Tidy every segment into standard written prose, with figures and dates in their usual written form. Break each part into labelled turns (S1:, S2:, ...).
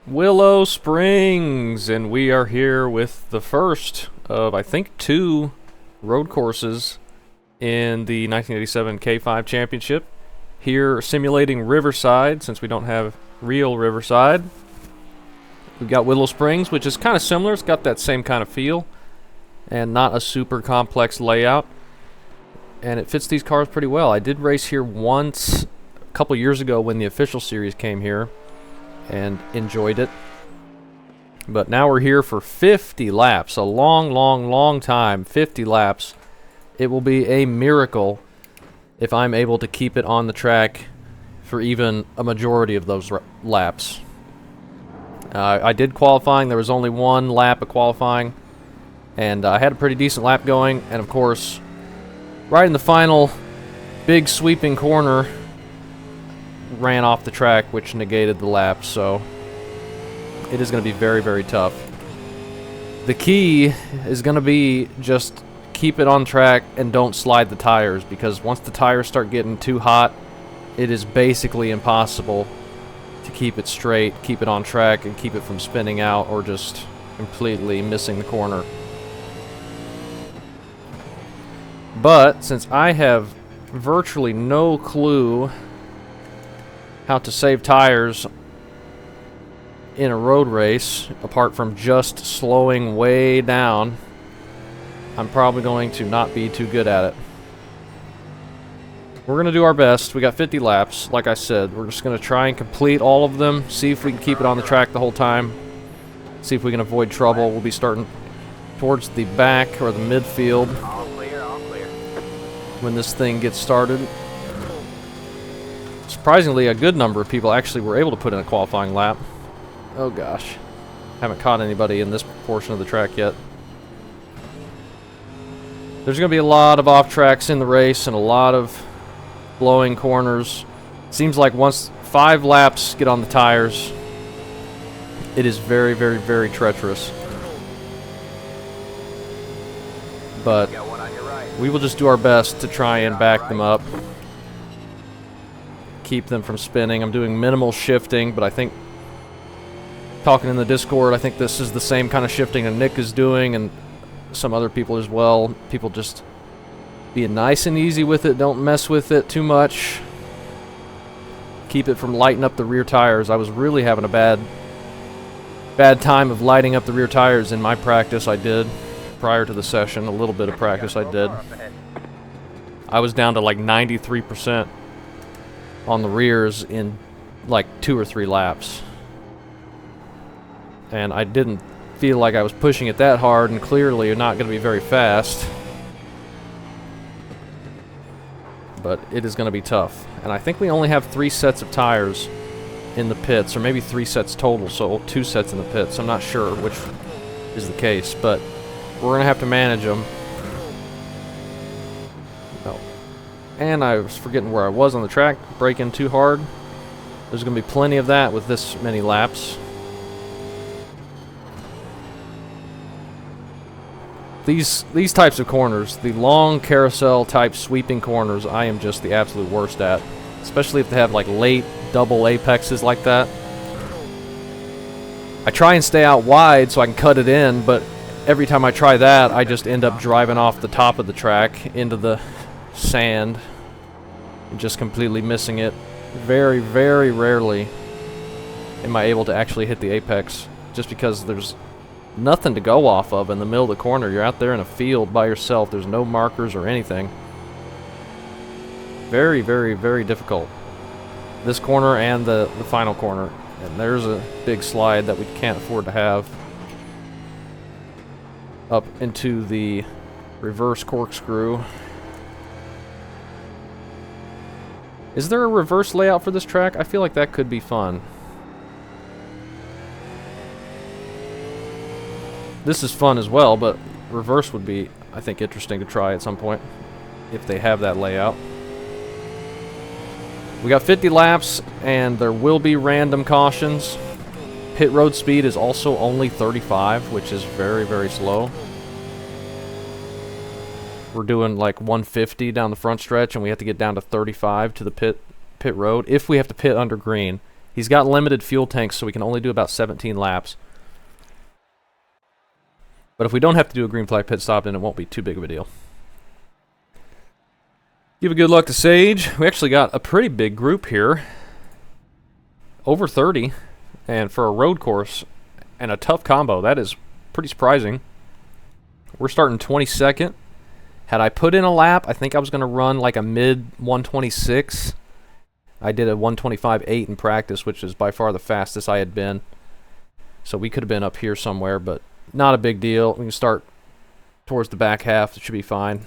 S1: Willow Springs, and we are here with the first of, I think, two road courses in the 1987 K5 Championship. Here, simulating Riverside, since we don't have real Riverside. We've got Willow Springs, which is kind of similar. It's got that same kind of feel, and not a super complex layout. And it fits these cars pretty well. I did race here once a couple years ago when the official series came here, and enjoyed it. But now we're here for 50 laps. A long time. 50 laps. It will be a miracle if I'm able to keep it on the track for even a majority of those laps. I did qualifying. There was only one lap of qualifying, and I had a pretty decent lap going. And of course, right in the final big sweeping corner, ran off the track, which negated the lap. So it is going to be very tough. The key is going to be just keep it on track and don't slide the tires, because once the tires start getting too hot, it is basically impossible to keep it straight, keep it on track, and keep it from spinning out or just completely missing the corner. But since I have virtually no clue how to save tires in a road race, apart from just slowing way down, I'm probably going to not be too good at it. We're going to do our best. We got 50 laps, like I said. We're just going to try and complete all of them, see if we can keep it on the track the whole time, see if we can avoid trouble. We'll be starting towards the back or the midfield when this thing gets started. Surprisingly, a good number of people actually were able to put in a qualifying lap. Oh gosh. Haven't caught anybody in this portion of the track yet. There's going to be a lot of off tracks in the race and a lot of blowing corners. Seems like once 5 laps get on the tires, it is very treacherous. But we will just do our best to try and back them up, keep them from spinning. I'm doing minimal shifting, but I think, talking in the Discord, I think this is the same kind of shifting that Nick is doing and some other people as well. People just being nice and easy with it, don't mess with it too much. Keep it from lighting up the rear tires. I was really having a bad time of lighting up the rear tires in my practice I did prior to the session. A little bit of practice I did. I was down to like 93% on the rears in like 2 or 3 laps. And I didn't feel like I was pushing it that hard, and clearly you're not going to be very fast. But it is going to be tough. And I think we only have 3 sets of tires in the pits, or maybe 3 sets total, so 2 sets in the pits. I'm not sure which is the case, but we're going to have to manage them. Oh. And I was forgetting where I was on the track, braking too hard. There's going to be plenty of that with this many laps. These types of corners, the long carousel type sweeping corners, I am just the absolute worst at. Especially if they have like late double apexes like that. I try and stay out wide so I can cut it in, but every time I try that, I just end up driving off the top of the track into the sand and just completely missing it. Very rarely am I able to actually hit the apex, just because there's nothing to go off of in the middle of the corner. You're out there in a field by yourself. There's no markers or anything. Very difficult. This corner and the final corner. And there's a big slide that we can't afford to have up into the reverse corkscrew. Is there a reverse layout for this track? I feel like that could be fun. This is fun as well, but reverse would be, I think, interesting to try at some point, if they have that layout. We got 50 laps, and there will be random cautions. Pit road speed is also only 35, which is very slow. We're doing like 150 down the front stretch, and we have to get down to 35 to the pit road. If we have to pit under green, He's got limited fuel tanks, so we can only do about 17 laps. But if we don't have to do a green flag pit stop, then it won't be too big of a deal. Give a good luck to Sage. We actually got a pretty big group here. Over 30. And for a road course and a tough combo, that is pretty surprising. We're starting 22nd. Had I put in a lap, I think I was going to run like a mid 126. I did a 125.8 in practice, which is by far the fastest I had been. So we could have been up here somewhere, but not a big deal. We can start towards the back half. It should be fine.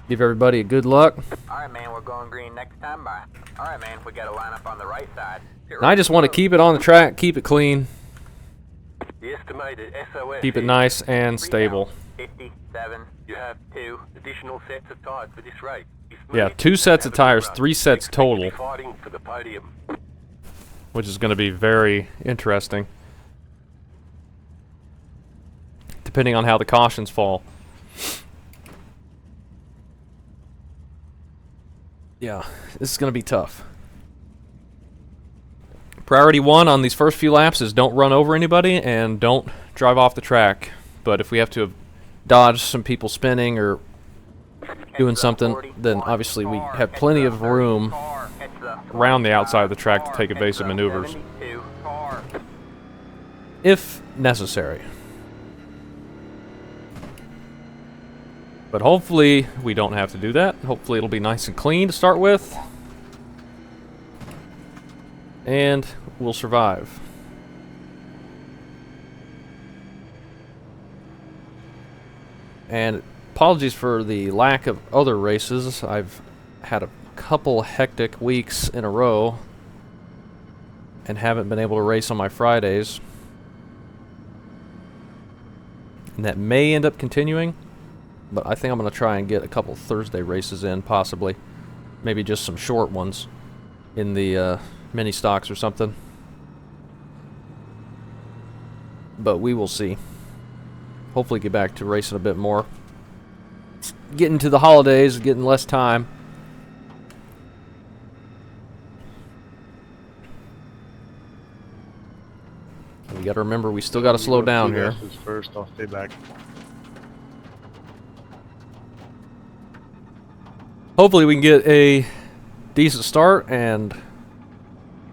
S1: Give everybody a good luck.
S2: Alright, man, we're going green next time by. Alright, man, we got to line up on the right side.
S1: And I just want to keep it on the track, keep it clean,
S2: The estimated SOS
S1: keep it nice and stable.
S2: 57. You have 2 additional sets of tires for this race.
S1: Yeah, 2 sets of tires, 3 sets total,
S2: Fighting for the podium.
S1: which is going to be very interesting, depending on how the cautions fall. Yeah, this is going to be tough. Priority 1 on these first few laps is don't run over anybody and don't drive off the track. But if we have to dodge some people spinning or doing something, then obviously we have plenty of room around the outside of the track to take evasive maneuvers, if necessary. But hopefully we don't have to do that. Hopefully it'll be nice and clean to start with. And we'll survive. And apologies for the lack of other races. I've had a couple hectic weeks in a row and haven't been able to race on my Fridays. And that may end up continuing, but I think I'm going to try and get a couple Thursday races in, possibly. Maybe just some short ones in the mini stocks or something. But we will see. Hopefully get back to racing a bit more. Getting to the holidays, getting less time. We got to remember we still got to slow down here.
S3: First, I'll stay back.
S1: Hopefully we can get a decent start and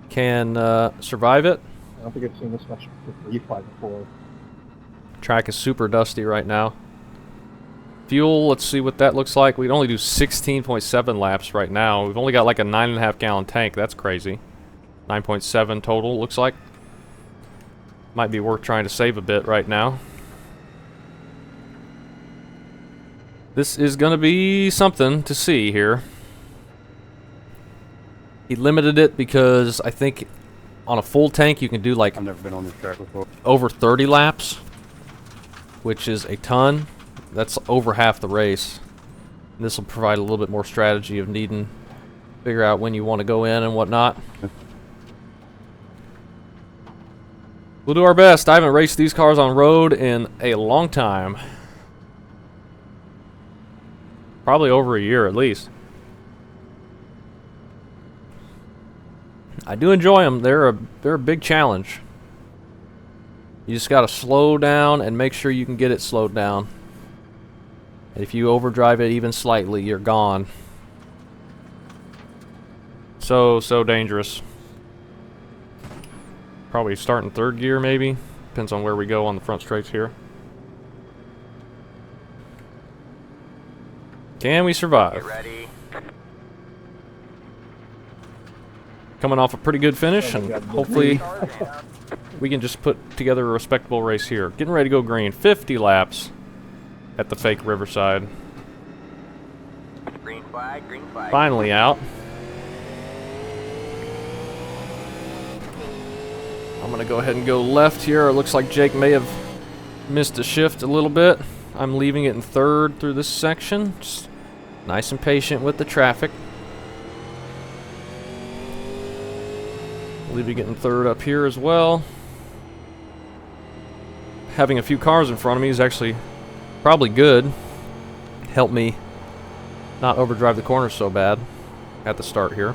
S1: can survive it.
S4: I don't think I've seen this much replay before.
S1: Track is super dusty right now. Fuel, let's see what that looks like. We'd only do 16.7 laps right now. We've only got like a 9.5 gallon tank. That's crazy. 9.7 total, looks like. Might be worth trying to save a bit right now. This is going to be something to see here. He limited it because I think on a full tank you can do like
S3: I've never been on this track before.
S1: over 30 laps, which is a ton. That's over half the race. This will provide a little bit more strategy of needing to figure out when you want to go in and whatnot. We'll do our best. I haven't raced these cars on road in a long time. Probably over a year at least. I do enjoy them. They're a big challenge. You just got to slow down and make sure you can get it slowed down. And if you overdrive it even slightly, you're gone. So dangerous. Probably starting third gear maybe. Depends on where we go on the front straights here. Can we survive?
S2: Get ready.
S1: Coming off a pretty good finish, and hopefully we can just put together a respectable race here. Getting ready to go green. 50 laps at the fake Riverside.
S2: Green flag, green flag.
S1: Finally out. I'm going to go ahead and go left here. It looks like Jake may have missed a shift a little bit. I'm leaving it in third through this section. Just nice and patient with the traffic. Leaving it in third up here as well. Having a few cars in front of me is actually probably good. Help me not overdrive the corners so bad at the start here.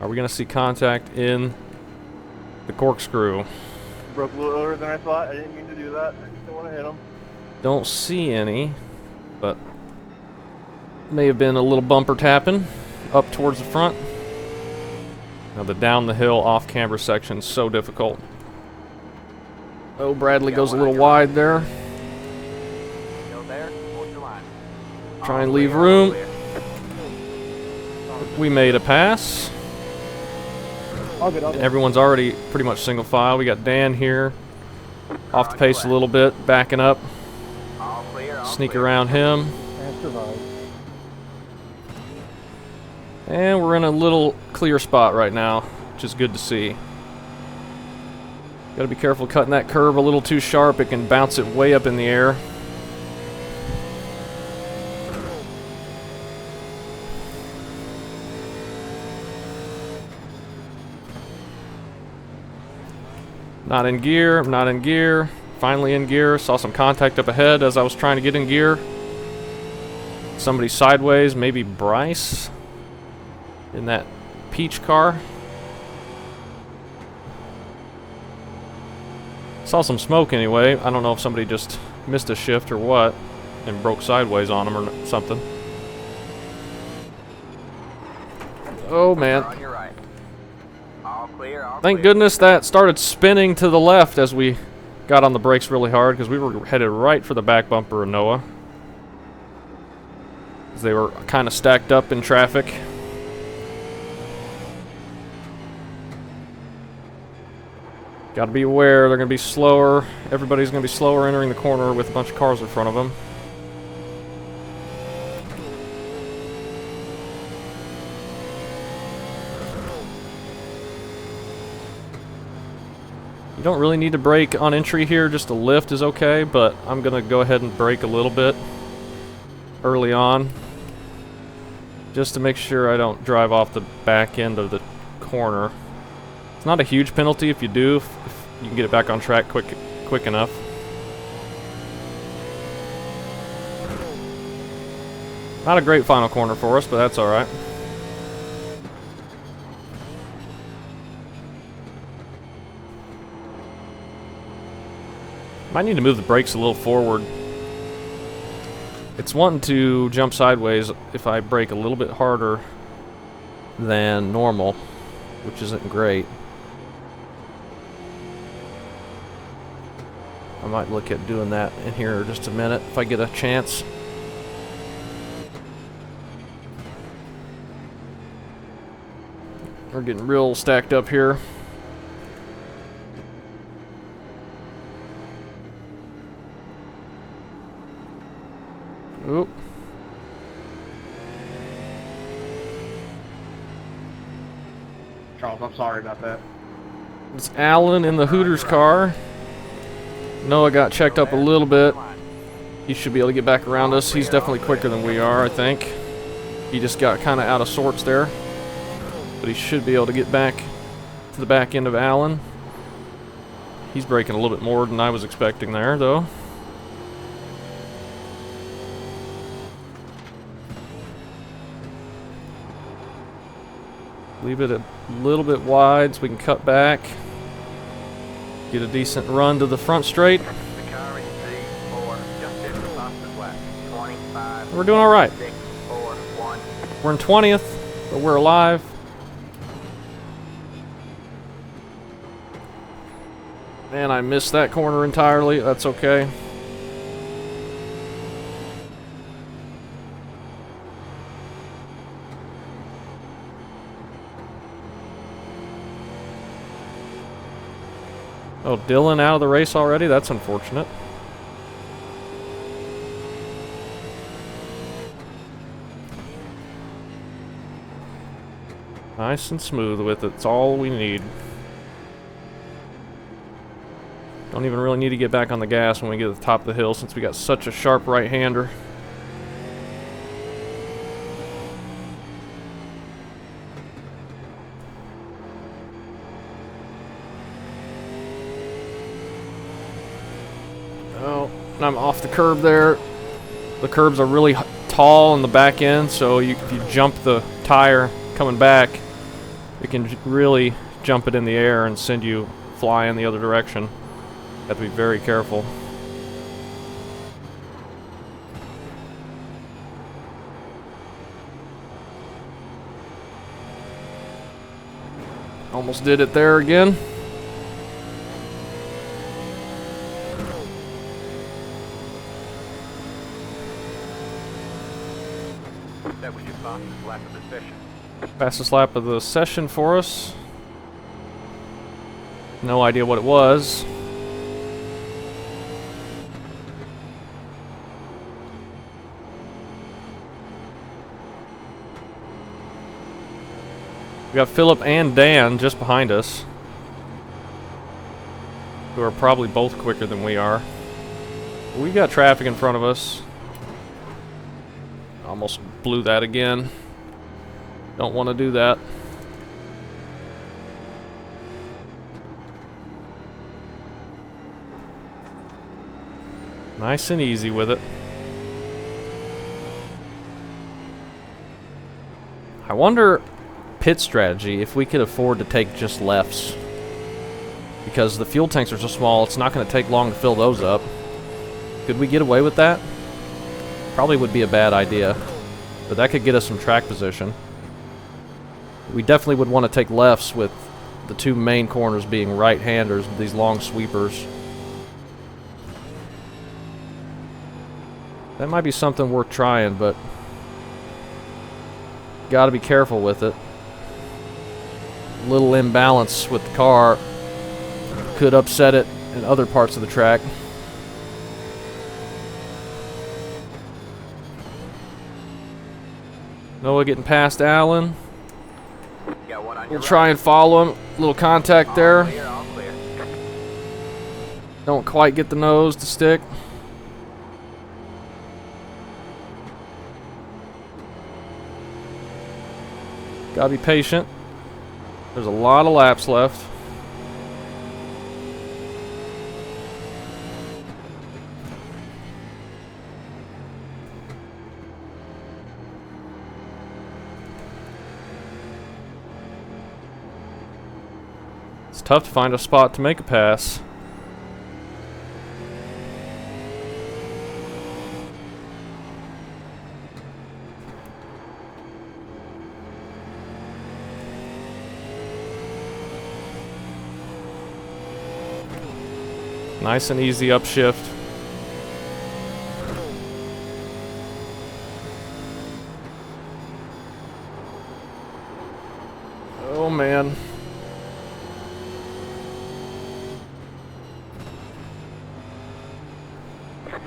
S1: Are we going to see contact in the corkscrew?
S3: Broke a little earlier than I thought. I didn't mean to do that. I just don't want to hit him.
S1: Don't see any, but may have been a little bumper tapping up towards the front. Now the down the hill off camber section is so difficult. Oh, Bradley goes a little wide there.
S2: Still there? Hold your line.
S1: Try and leave room. We made a pass.
S4: All good, all good.
S1: Everyone's already pretty much single file. We got Dan here, off the pace a little bit, backing up.
S2: All clear. All
S1: Sneak
S2: clear.
S1: around him.
S4: And survive.
S1: And we're in a little clear spot right now, which is good to see. Gotta be careful cutting that curve a little too sharp. It can bounce it way up in the air. Not in gear, not in gear. Finally in gear. Saw some contact up ahead as I was trying to get in gear. Somebody sideways, maybe Bryce in that peach car. Saw some smoke anyway. I don't know if somebody just missed a shift or what and broke sideways on him or something. Oh man.
S2: On your right. All clear. All
S1: Thank
S2: clear.
S1: goodness that started spinning to the left as we got on the brakes really hard, because we were headed right for the back bumper of Noah. They were kind of stacked up in traffic. Got to be aware, they're going to be slower. Everybody's going to be slower entering the corner with a bunch of cars in front of them. You don't really need to brake on entry here, just a lift is okay, but I'm going to go ahead and brake a little bit early on, just to make sure I don't drive off the back end of the corner. It's not a huge penalty if you do, if you can get it back on track quick enough. Not a great final corner for us, but that's alright. Might need to move the brakes a little forward. It's wanting to jump sideways if I brake a little bit harder than normal, which isn't great. I might look at doing that in here in just a minute if I get a chance. We're getting real stacked up here. Oop.
S3: Charles, I'm sorry about that.
S1: It's Alan in the Hooters car. Noah got checked up a little bit. He should be able to get back around us. He's definitely quicker than we are, I think. He just got kind of out of sorts there. But he should be able to get back to the back end of Alan. He's braking a little bit more than I was expecting there, though. Leave it a little bit wide so we can cut back. Get a decent run to the front straight.
S2: The car in C4, just hit the fastest lap. 25.
S1: We're doing all right.
S2: 6, 4, 1.
S1: We're in 20th, but we're alive. Man, I missed that corner entirely. That's okay. Oh, Dylan out of the race already? That's unfortunate. Nice and smooth with it. It's all we need. Don't even really need to get back on the gas when we get to the top of the hill since we got such a sharp right-hander. Oh, and I'm off the curb there. The curbs are really tall on the back end, so if you jump the tire coming back, It can really jump it in the air and send you flying the other direction. Have to be very careful. Almost did it there again.
S2: That was your fastest lap of the session.
S1: Fastest lap of the session for us. No idea what it was. We got Philip and Dan just behind us, who are probably both quicker than we are. We got traffic in front of us. Almost blew that again. Don't want to do that. Nice and easy with it. I wonder, pit strategy, if we could afford to take just lefts. Because the fuel tanks are so small, it's not going to take long to fill those up. Could we get away with that? Probably would be a bad idea. But that could get us some track position. We definitely would want to take lefts with the two main corners being right-handers, these long sweepers. That might be something worth trying, but gotta be careful with it. A little imbalance with the car could upset it in other parts of the track. Noah getting past Allen.
S2: Got one on
S1: We'll
S2: your
S1: try and follow him. Little contact there.
S2: Clear, all clear.
S1: Don't quite get the nose to stick. Gotta be patient. There's a lot of laps left. It's tough to find a spot to make a pass. Nice and easy upshift. Oh man.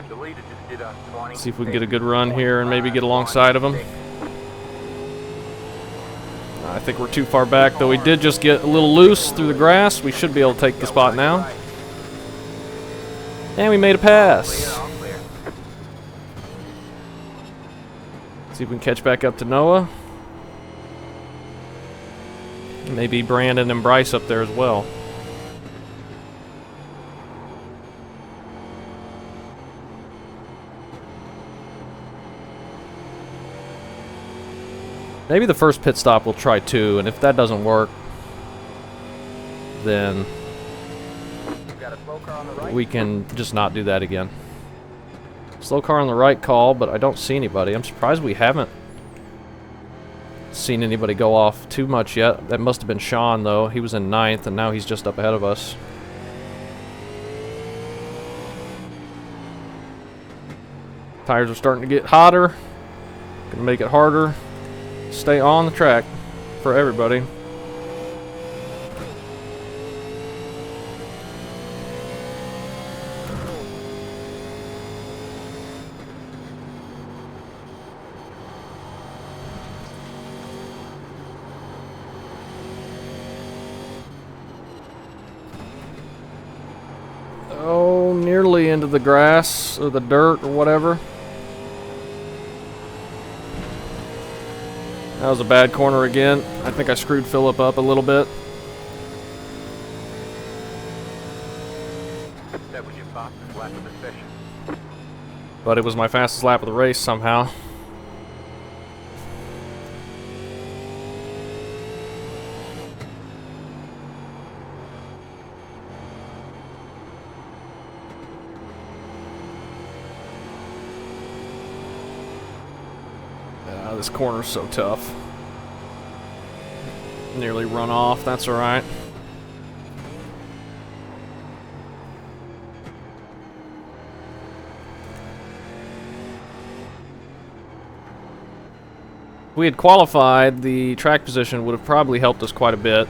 S2: The leader just did a 20.
S1: See if we can get a good run here and maybe get alongside of him. I think we're too far back, though we did just get a little loose through the grass. We should be able to take the spot now. And we made a pass.
S2: All clear.
S1: See if we can catch back up to Noah. Maybe Brandon and Bryce up there as well. Maybe the first pit stop we'll try two, and if that doesn't work, then
S2: Got a slow car on the right.
S1: we can just not do that again. Slow car on the right call, but I don't see anybody. I'm surprised we haven't seen anybody go off too much yet. That must have been Sean, though. He was in 9th, and now he's just up ahead of us. Tires are starting to get hotter. Gonna make it harder. Stay on the track for everybody. Oh, nearly into the grass or the dirt or whatever. That was a bad corner again. I think I screwed Philip up a little bit.
S2: That was your fastest lap of the session.
S1: But it was my fastest lap of the race somehow. This corner's so tough. Nearly run off, that's alright. If we had qualified, the track position would have probably helped us quite a bit.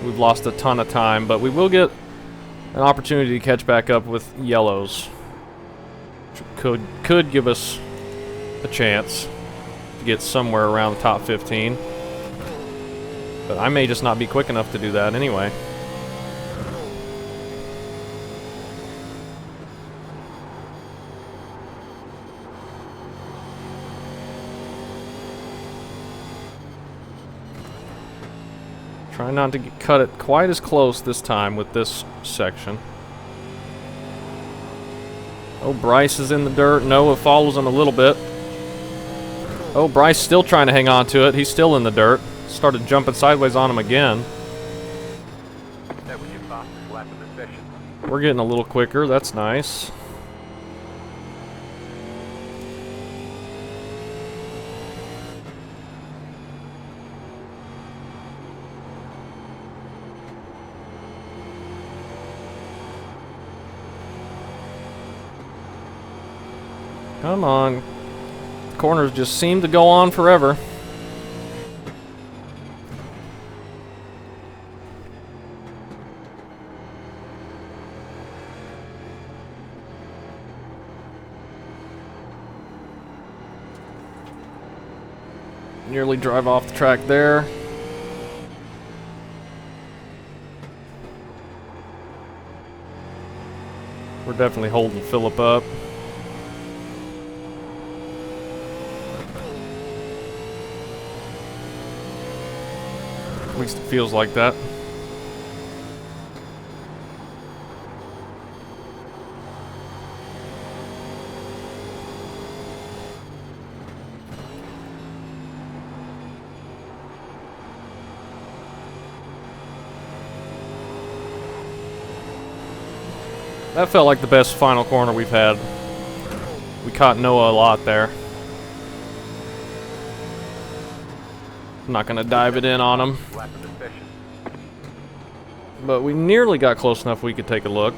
S1: We've lost a ton of time, but we will get an opportunity to catch back up with yellows. Which could give us a chance to get somewhere around the top 15. But I may just not be quick enough to do that anyway. Try not to cut it quite as close this time with this section. Oh, Bryce is in the dirt. Noah follows him a little bit. Oh, Bryce still trying to hang on to it. He's still in the dirt. Started jumping sideways on him again.
S2: That was your fastest lap of the session.
S1: We're getting a little quicker. That's nice. Come on. Corners just seem to go on forever. Nearly drive off the track there. We're definitely holding Phillip up. At least it feels like that. That felt like the best final corner we've had. We caught Noah a lot there. I'm not gonna dive it in on him. But we nearly got close enough we could take a look.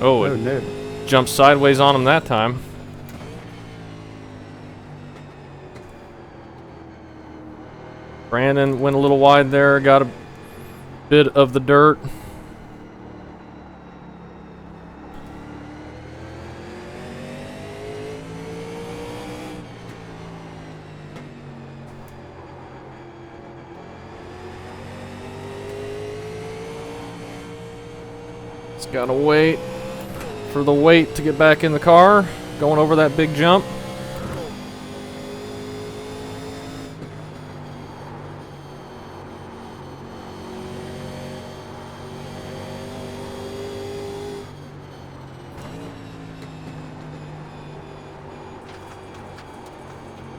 S1: Oh, it jumped sideways on him that time. Brandon went a little wide there, got a bit of the dirt. Just gotta wait for the weight to get back in the car, going over that big jump.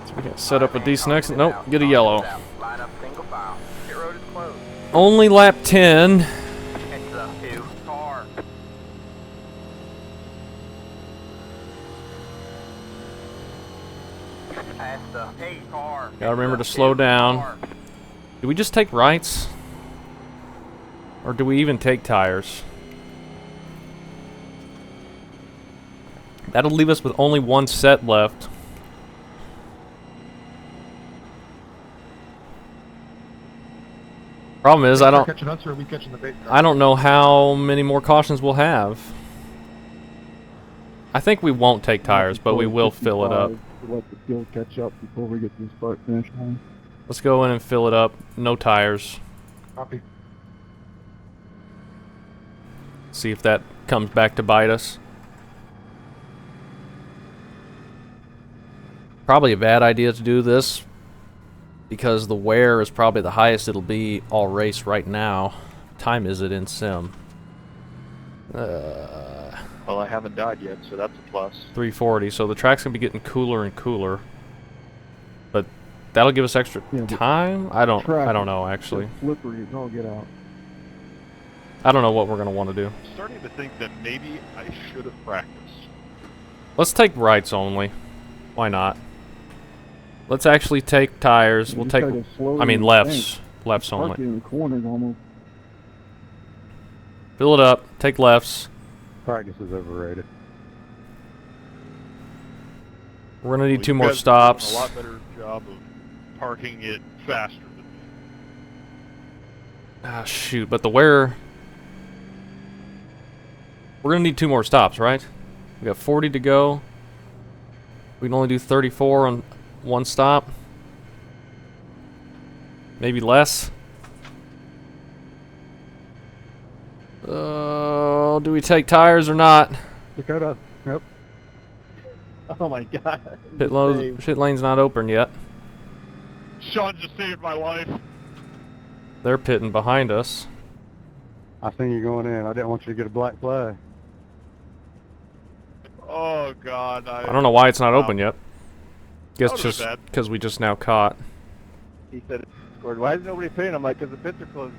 S1: So we got set up a decent exit. Nope, get a yellow.
S2: Line up single file. Pit road is closed.
S1: Only lap 10.
S2: Catch the 2 car. Pass the 8 car.
S1: Gotta remember to slow down. Do we just take rights? Or do we even take tires? That'll leave us with only one set left. Problem is, I don't know how many more cautions we'll have. I think we won't take tires, but we will fill it up.
S4: Let the fuel catch up before we get to the start finish line.
S1: Let's go in and fill it up. No tires.
S4: Copy.
S1: See if that comes back to bite us. Probably a bad idea to do this, because the wear is probably the highest it'll be all race right now. Time is it in sim?
S3: Oh, Well, I haven't died yet, so that's a plus.
S1: 340. So the track's gonna be getting cooler and cooler. But that'll give us extra time. I don't know actually.
S4: Slippery as all get out.
S1: I don't know what we're gonna want to do.
S5: I'm starting to think that maybe I should have practiced.
S1: Let's take rights only. Why not? Let's actually take tires. We'll take. I mean lefts. Lefts only.
S4: In the corners almost.
S1: Fill it up. Take lefts.
S4: Practice is overrated.
S1: We're gonna need
S5: Well,
S1: 2
S5: you
S1: more
S5: guys are
S1: stops.
S5: doing a lot better job of parking it faster than me.
S1: Ah, shoot. But we're gonna need 2 more stops, right? We got 40 to go. We can only do 34 on 1 stop. Maybe less. Do we take tires or not?
S4: Dakota. Yep.
S3: Oh my god.
S1: Pit lane's not open yet.
S5: Sean just saved my life.
S1: They're pitting behind us.
S4: I seen you going in. I didn't want you to get a black flag.
S5: Oh god,
S1: I don't know why it's not open yet. Guess
S5: That would've
S1: just
S5: been bad.
S1: because we just now caught.
S3: He said it scored. Why is nobody paying? I'm like, because the pits are closed.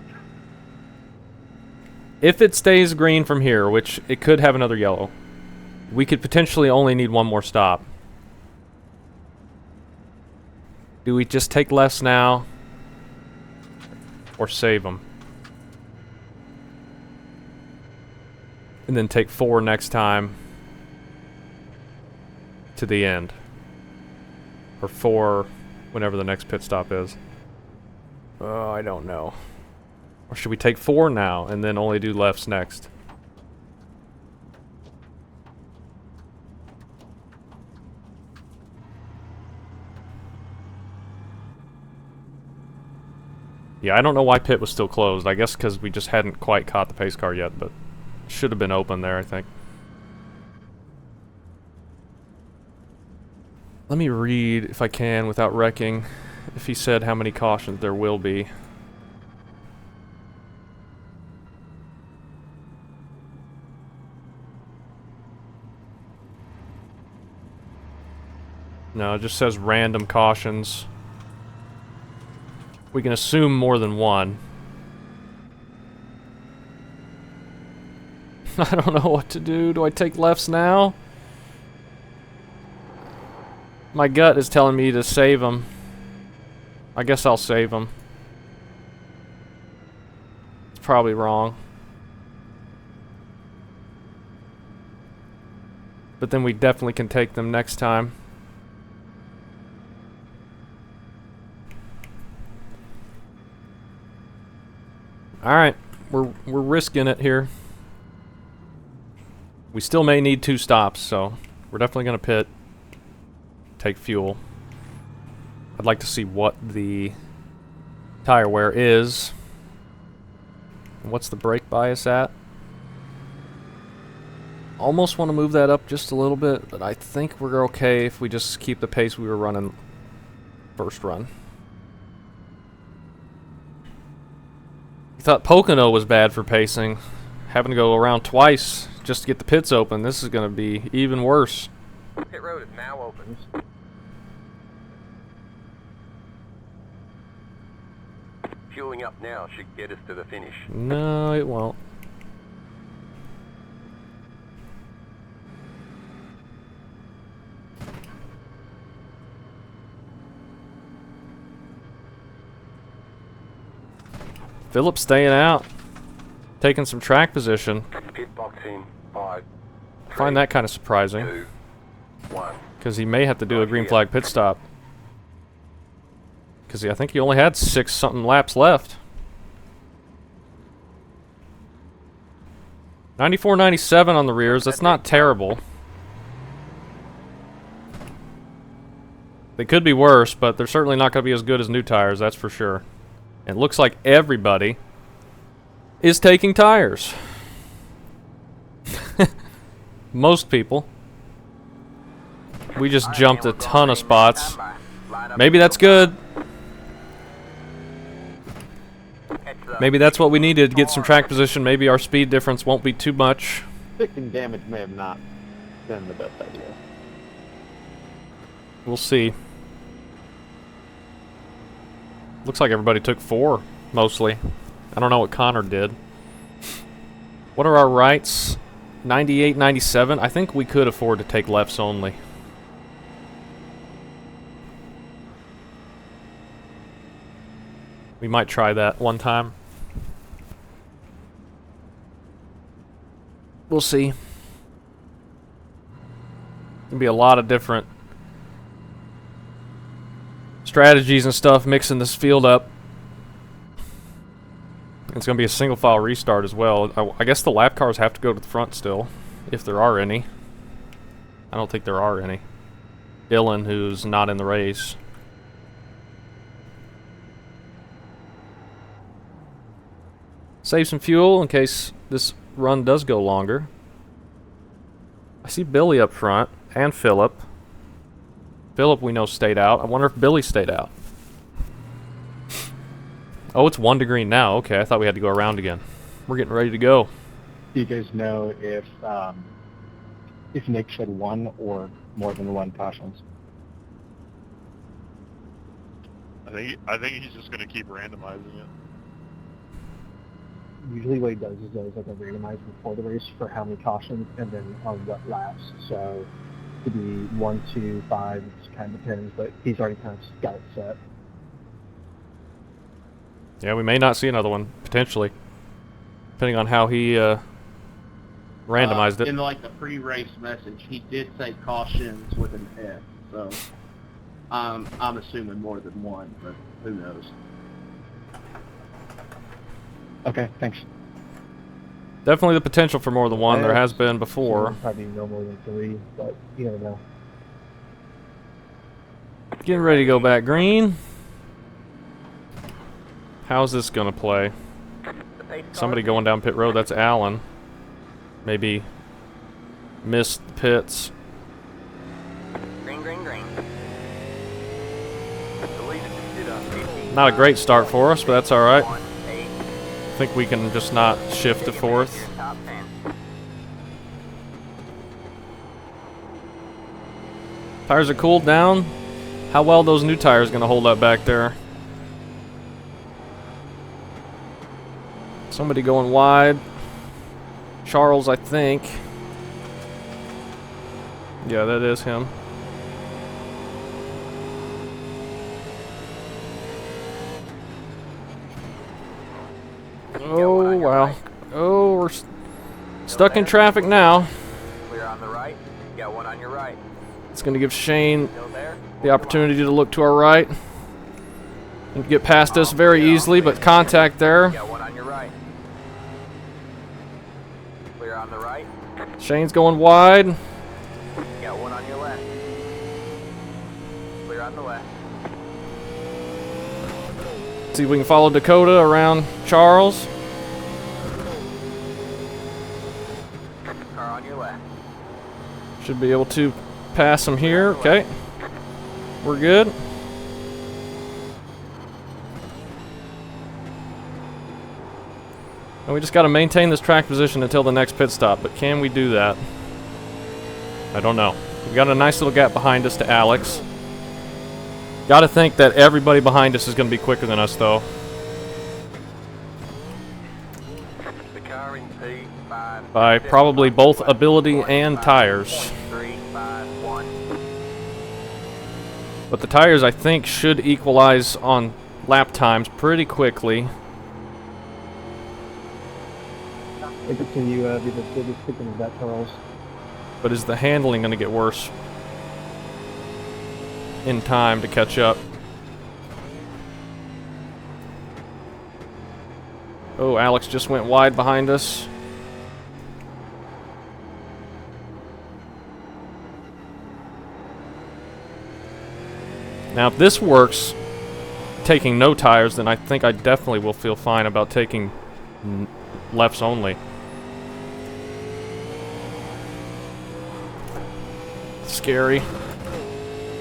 S1: If it stays green from here, which it could have another yellow, we could potentially only need 1 more stop. Do we just take lefts now? Or save them? And then take 4 next time to the end. Or 4 whenever the next pit stop is. Oh, I don't know. Or should we take 4 now and then only do lefts next? Yeah, I don't know why pit was still closed. I guess because we just hadn't quite caught the pace car yet, but should have been open there, I think. Let me read, if I can, without wrecking, if he said how many cautions there will be. No, it just says random cautions. We can assume more than 1. I don't know what to do. Do I take lefts now? My gut is telling me to save them. I guess I'll save them. It's probably wrong. But then we definitely can take them next time. Alright, we're risking it here. We still may need 2 stops, so we're definitely going to pit. Take fuel. I'd like to see what the tire wear is. And what's the brake bias at? Almost want to move that up just a little bit, but I think we're okay if we just keep the pace we were running first run. Thought Pocono was bad for pacing. Having to go around twice just to get the pits open. This is going to be even worse.
S2: Pit road is now open. Fueling up now should get us to the finish.
S1: No, it won't. Philip's staying out. Taking some track position.
S2: Pit box in 5.
S1: Find that kind of surprising.
S2: 2, 1.
S1: Because he may have to do a green flag pit stop. Because I think he only had 6-something laps left. 94.97 on the rears. That's not terrible. They could be worse, but they're certainly not going to be as good as new tires, that's for sure. And it looks like everybody is taking tires. Most people. We just jumped a ton of spots. Maybe that's good. Maybe that's what we needed to get some track position. Maybe our speed difference won't be too much.
S3: Fixing damage may have not been the best idea.
S1: We'll see. Looks like everybody took 4, mostly. I don't know what Connor did. What are our rights? 98, 97? I think we could afford to take lefts only. We might try that one time. We'll see. There'll be a lot of different strategies and stuff mixing this field up. It's going to be a single file restart as well. I guess the lap cars have to go to the front still, if there are any. I don't think there are any. Dylan, who's not in the race. Save some fuel in case this run does go longer. I see Billy up front, and Phillip. Phillip, we know, stayed out. I wonder if Billy stayed out. Oh, it's 1 to green now. Okay, I thought we had to go around again. We're getting ready to go.
S6: Do you guys know if Nick said 1 or more than 1 cautions?
S5: I think he's just going to keep randomizing it.
S6: Usually what he does is like a randomizer before the race for how many cautions and then on what laps. So it could be 1, 2, 5, it just kind of depends, but he's already kind of got it set.
S1: Yeah, we may not see another one, potentially. Depending on how he randomized it.
S7: In like the pre-race message, he did say cautions with an F, so I'm assuming more than 1, but who knows.
S6: Okay, thanks.
S1: Definitely the potential for more than 1. There has been before.
S6: Probably no more than 3, but you never know.
S1: Getting ready to go back green. How's this gonna play? Somebody going down pit road, that's Alan. Maybe missed the pits.
S2: Green, green, green.
S1: Not a great start for us, but that's alright. I think we can just not shift to 4th. Tires are cooled down. How well those new tires gonna hold up back there? Somebody going wide. Charles, I think. Yeah, that is him. Oh, wow. Oh, we're stuck in traffic now.
S2: Clear on the right. You got 1 on your right.
S1: It's going to give Shane
S2: Still there?
S1: the opportunity to look to our right and get past us very easily, but contact there.
S2: You got 1 on your right. Clear on the right.
S1: Shane's going wide.
S2: You got 1 on your left. Clear on the left.
S1: See if we can follow Dakota around Charles.
S2: Car on your left.
S1: Should be able to pass him here. Okay. We're good. And we just got to maintain this track position until the next pit stop. But can we do that? I don't know. We got a nice little gap behind us to Alex. Got to think that everybody behind us is going to be quicker than us, though.
S2: The car in P5.
S1: By probably both ability and tires.
S2: 3, 5, 1.
S1: But the tires, I think, should equalize on lap times pretty quickly.
S6: If it's can you be the biggest victim of that, Charles?
S1: But is the handling going to get worse in time to catch up? Oh, Alex just went wide behind us. Now, if this works, taking no tires, then I think I definitely will feel fine about taking lefts only. Scary.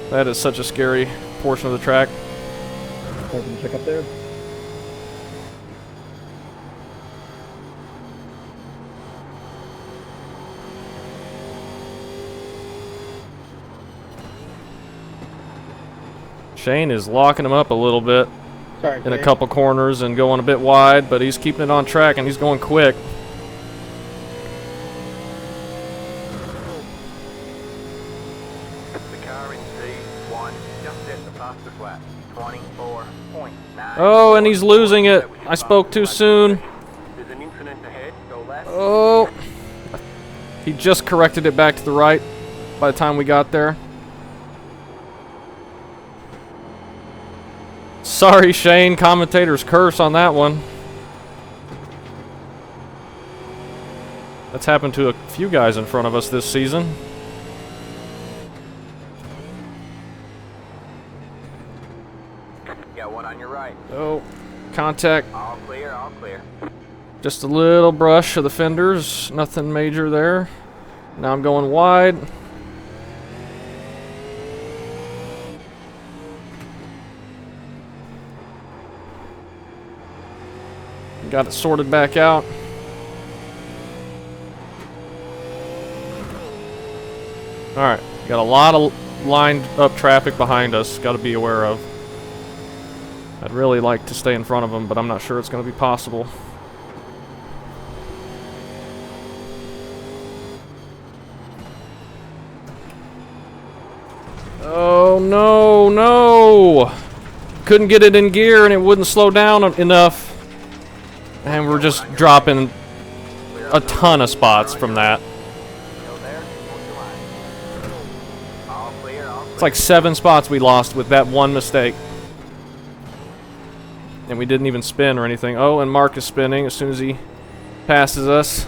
S1: That is such a scary portion of the track.
S6: Can you check up there?
S1: Shane is locking him up a little bit
S6: Sorry,
S1: in a
S6: Jay.
S1: couple corners and going a bit wide, but he's keeping it on track and he's going quick.
S2: The car in C1 just hit the fastest lap. 24.9.
S1: Oh, and he's losing it. I spoke too soon.
S2: There's an incident ahead. Go left.
S1: Oh. He just corrected it back to the right by the time we got there. Sorry, Shane. Commentator's curse on that one. That's happened to a few guys in front of us this season.
S2: Got one on your right.
S1: Oh, contact.
S2: All clear, all clear.
S1: Just a little brush of the fenders. Nothing major there. Now I'm going wide. Got it sorted back out. Alright, got a lot of lined up traffic behind us. Got to be aware of. I'd really like to stay in front of them, but I'm not sure it's going to be possible. Oh no, no! Couldn't get it in gear and it wouldn't slow down enough. And we're just dropping a ton of spots from that.
S2: Go there. Hold your line. All clear, all clear.
S1: It's like 7 spots we lost with that one mistake. And we didn't even spin or anything. Oh, and Mark is spinning as soon as he passes us.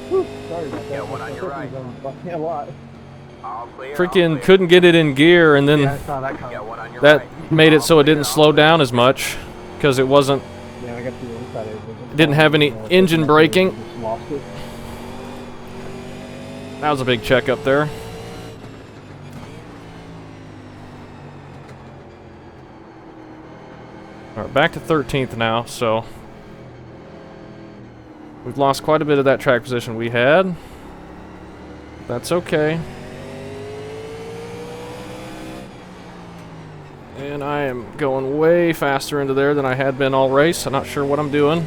S6: Whew, sorry about that.
S2: Got one on your right.
S6: Yeah, a lot.
S2: All clear, all
S1: Freaking
S2: clear.
S1: couldn't get it in gear, and
S6: Yeah, I
S1: then
S6: saw that coming.
S2: Got one on your
S1: that
S2: right.
S1: made it so it didn't
S2: All
S1: slow
S2: clear, all
S1: down as much because it wasn't.
S6: Yeah, I got the inside of it.
S1: Didn't have any engine braking.
S6: Just lost it.
S1: That was a big check up there. Alright, back to 13th now, so we've lost quite a bit of that track position we had. That's okay. And I am going way faster into there than I had been all race. I'm not sure what I'm doing.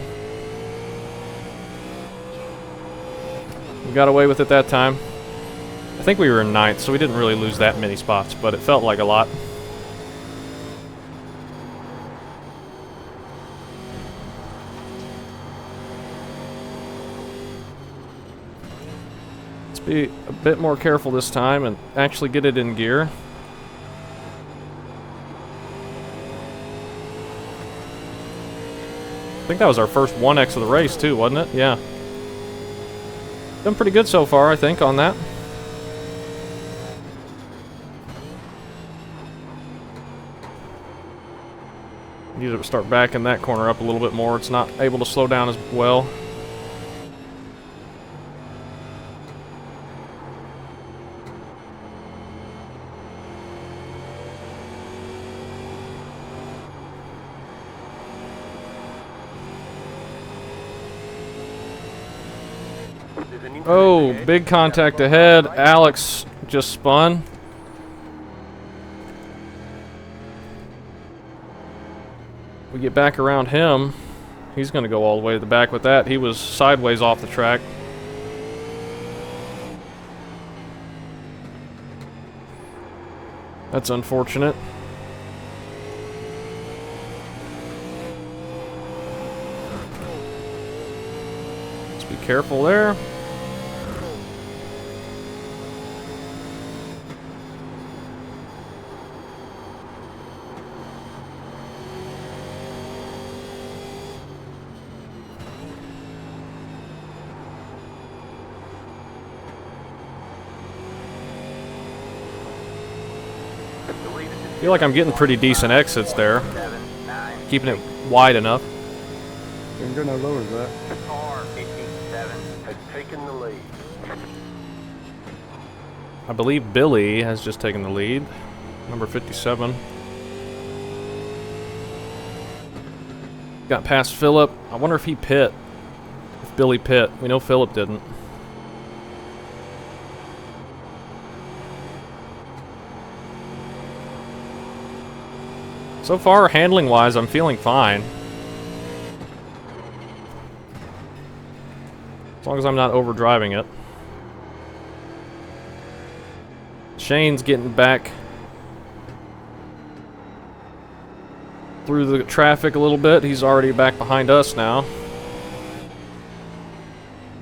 S1: We got away with it that time. I think we were in 9th, so we didn't really lose that many spots, but it felt like a lot. Let's be a bit more careful this time and actually get it in gear. I think that was our first 1X of the race too, wasn't it? Yeah. Done pretty good so far, I think, on that. Need to start backing that corner up a little bit more. It's not able to slow down as well.
S2: There's an incident
S1: Oh,
S2: ahead.
S1: big contact ahead. Alex just spun. We get back around him. He's going to go all the way to the back with that. He was sideways off the track. That's unfortunate. Let's be careful there. I feel like I'm getting pretty decent exits there.
S2: 7, 9,
S1: Keeping it wide enough.
S4: Didn't go no lower than that.
S2: car 57 has taken the lead.
S1: I believe Billy has just taken the lead. Number 57. Got past Phillip. I wonder if he pit. If Billy pit. We know Phillip didn't. So far, handling-wise, I'm feeling fine. As long as I'm not overdriving it. Shane's getting back through the traffic a little bit. He's already back behind us now.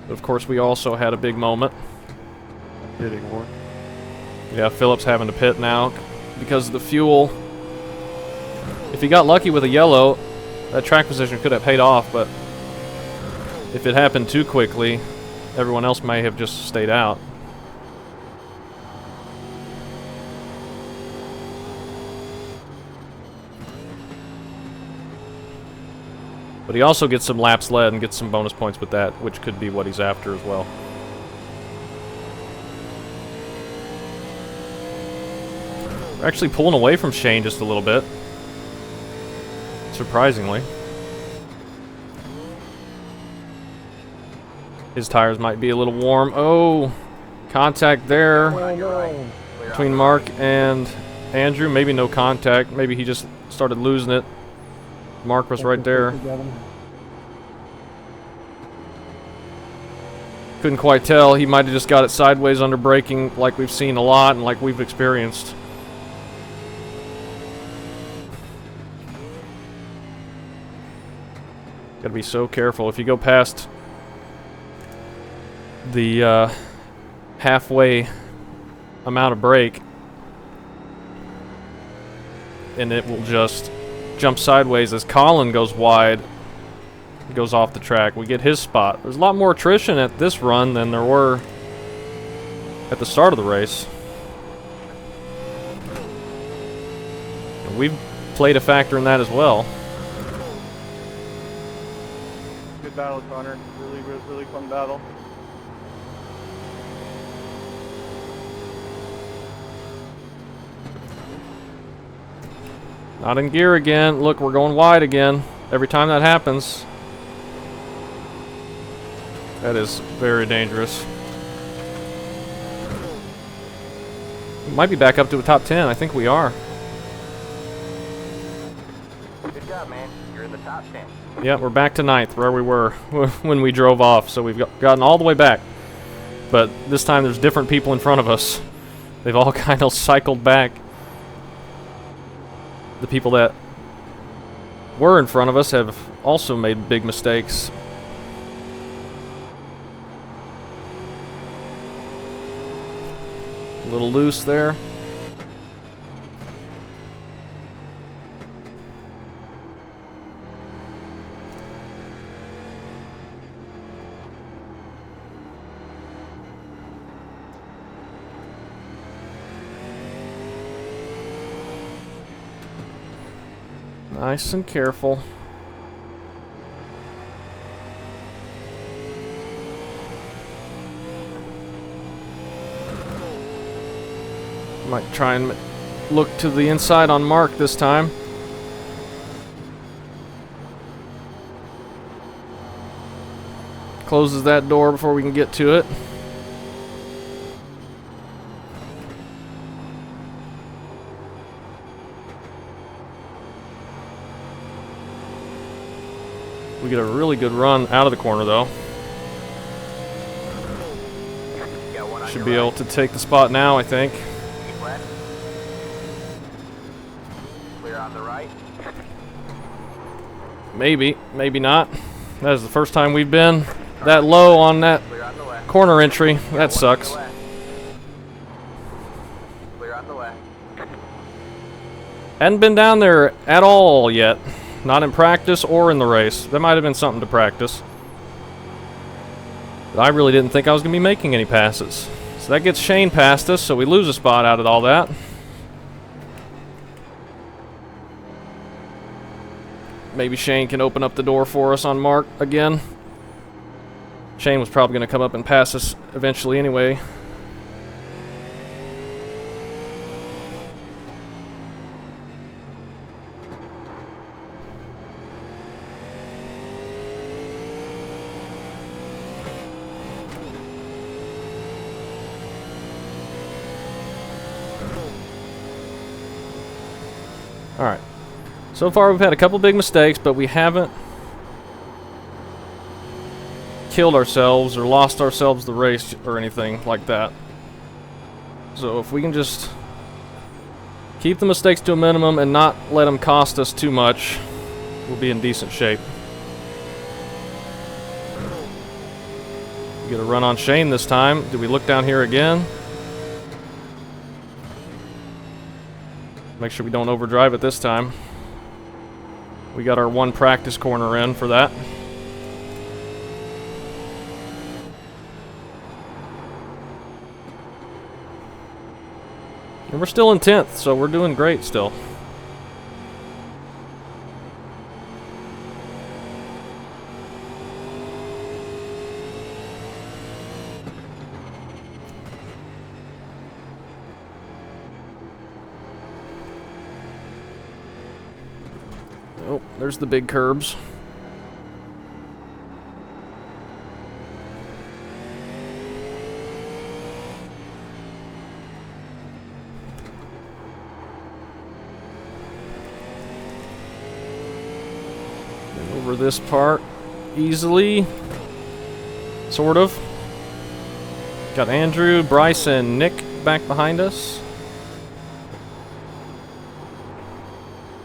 S1: But of course, we also had a big moment.
S4: Hitting one.
S1: Yeah, Phillips having to pit now because of the fuel. If he got lucky with a yellow, that track position could have paid off, but if it happened too quickly, everyone else may have just stayed out. But he also gets some laps led and gets some bonus points with that, which could be what he's after as well. We're actually pulling away from Shane just a little bit. Surprisingly. His tires might be a little warm. Oh, contact there between Mark and Andrew. Maybe no contact. Maybe he just started losing it. Mark was right there. Couldn't quite tell. He might have just got it sideways under braking like we've seen a lot and like we've experienced. Gotta be so careful. If you go past the halfway amount of brake, and it will just jump sideways as Colin goes wide, goes off the track. We get his spot. There's a lot more attrition at this run than there were at the start of the race. And we've played a factor in that as well.
S3: Good battle, Connor. Really fun battle.
S1: Not in gear again. Look, we're going wide again. Every time that happens. That is very dangerous. We might be back up to a top 10. I think we are.
S2: Good job, man. You're in the top 10.
S1: Yeah, we're back to 9th, where we were when we drove off. So we've gotten all the way back. But this time there's different people in front of us. They've all kind of cycled back. The people that were in front of us have also made big mistakes. A little loose there. Nice and careful. Might try and look to the inside on Mark this time. Closes that door before we can get to it. We get a really good run out of the corner, though. Should be able to take the spot now, I think.
S2: Keep left. Clear on the right.
S1: Maybe, maybe not. That is the first time we've been that low on that
S2: Clear on the left.
S1: corner entry. That
S2: One on
S1: sucks.
S2: the left. Clear on the left.
S1: Hadn't been down there at all yet. Not in practice or in the race. That might have been something to practice. But I really didn't think I was going to be making any passes. So that gets Shane past us, so we lose a spot out of all that. Maybe Shane can open up the door for us on Mark again. Shane was probably going to come up and pass us eventually anyway. Alright. So far we've had a couple big mistakes, but we haven't killed ourselves or lost ourselves the race or anything like that. So if we can just keep the mistakes to a minimum and not let them cost us too much, we'll be in decent shape. We get a run on Shane this time. Do we look down here again? Make sure we don't overdrive it this time. We got our one practice corner in for that. And we're still in 10th, so we're doing great still. Oh, there's the big curbs. Over this part easily, sort of. Got Andrew, Bryce, and Nick back behind us.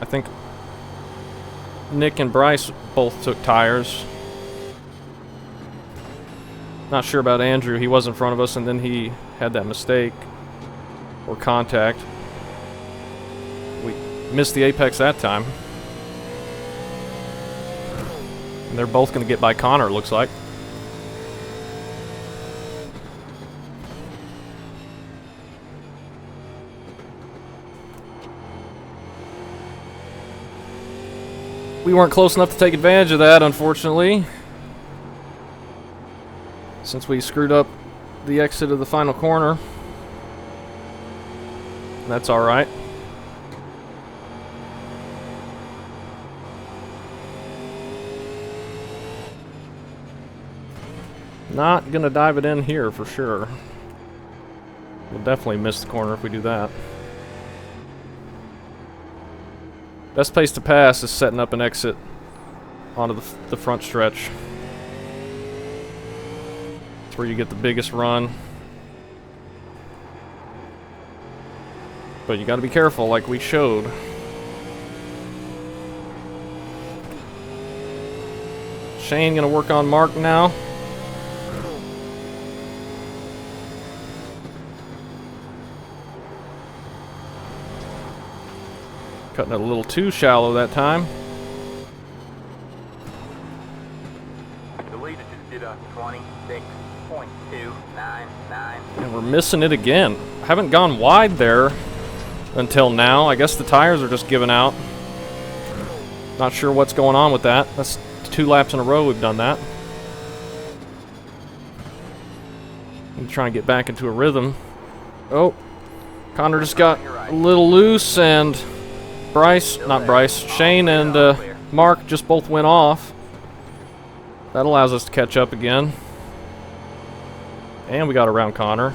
S1: I think Nick and Bryce both took tires. Not sure about Andrew. He was in front of us and then he had that mistake or contact. We missed the apex that time. And they're both going to get by Connor, looks like. We weren't close enough to take advantage of that, unfortunately. Since we screwed up the exit of the final corner. That's alright. Not gonna dive it in here for sure. We'll definitely miss the corner if we do that. Best place to pass is setting up an exit onto the front stretch. It's where you get the biggest run. But you gotta be careful like we showed. Shane gonna work on Mark now. Cutting it a little too shallow that time.
S2: The leader just did a 26.299.
S1: And we're missing it again. Haven't gone wide there until now. I guess the tires are just giving out. Not sure what's going on with that. That's 2 laps in a row we've done that. I'm trying to get back into a rhythm. Oh, Connor just got a little loose and Shane and Mark just both went off. That allows us to catch up again. And we got around Connor.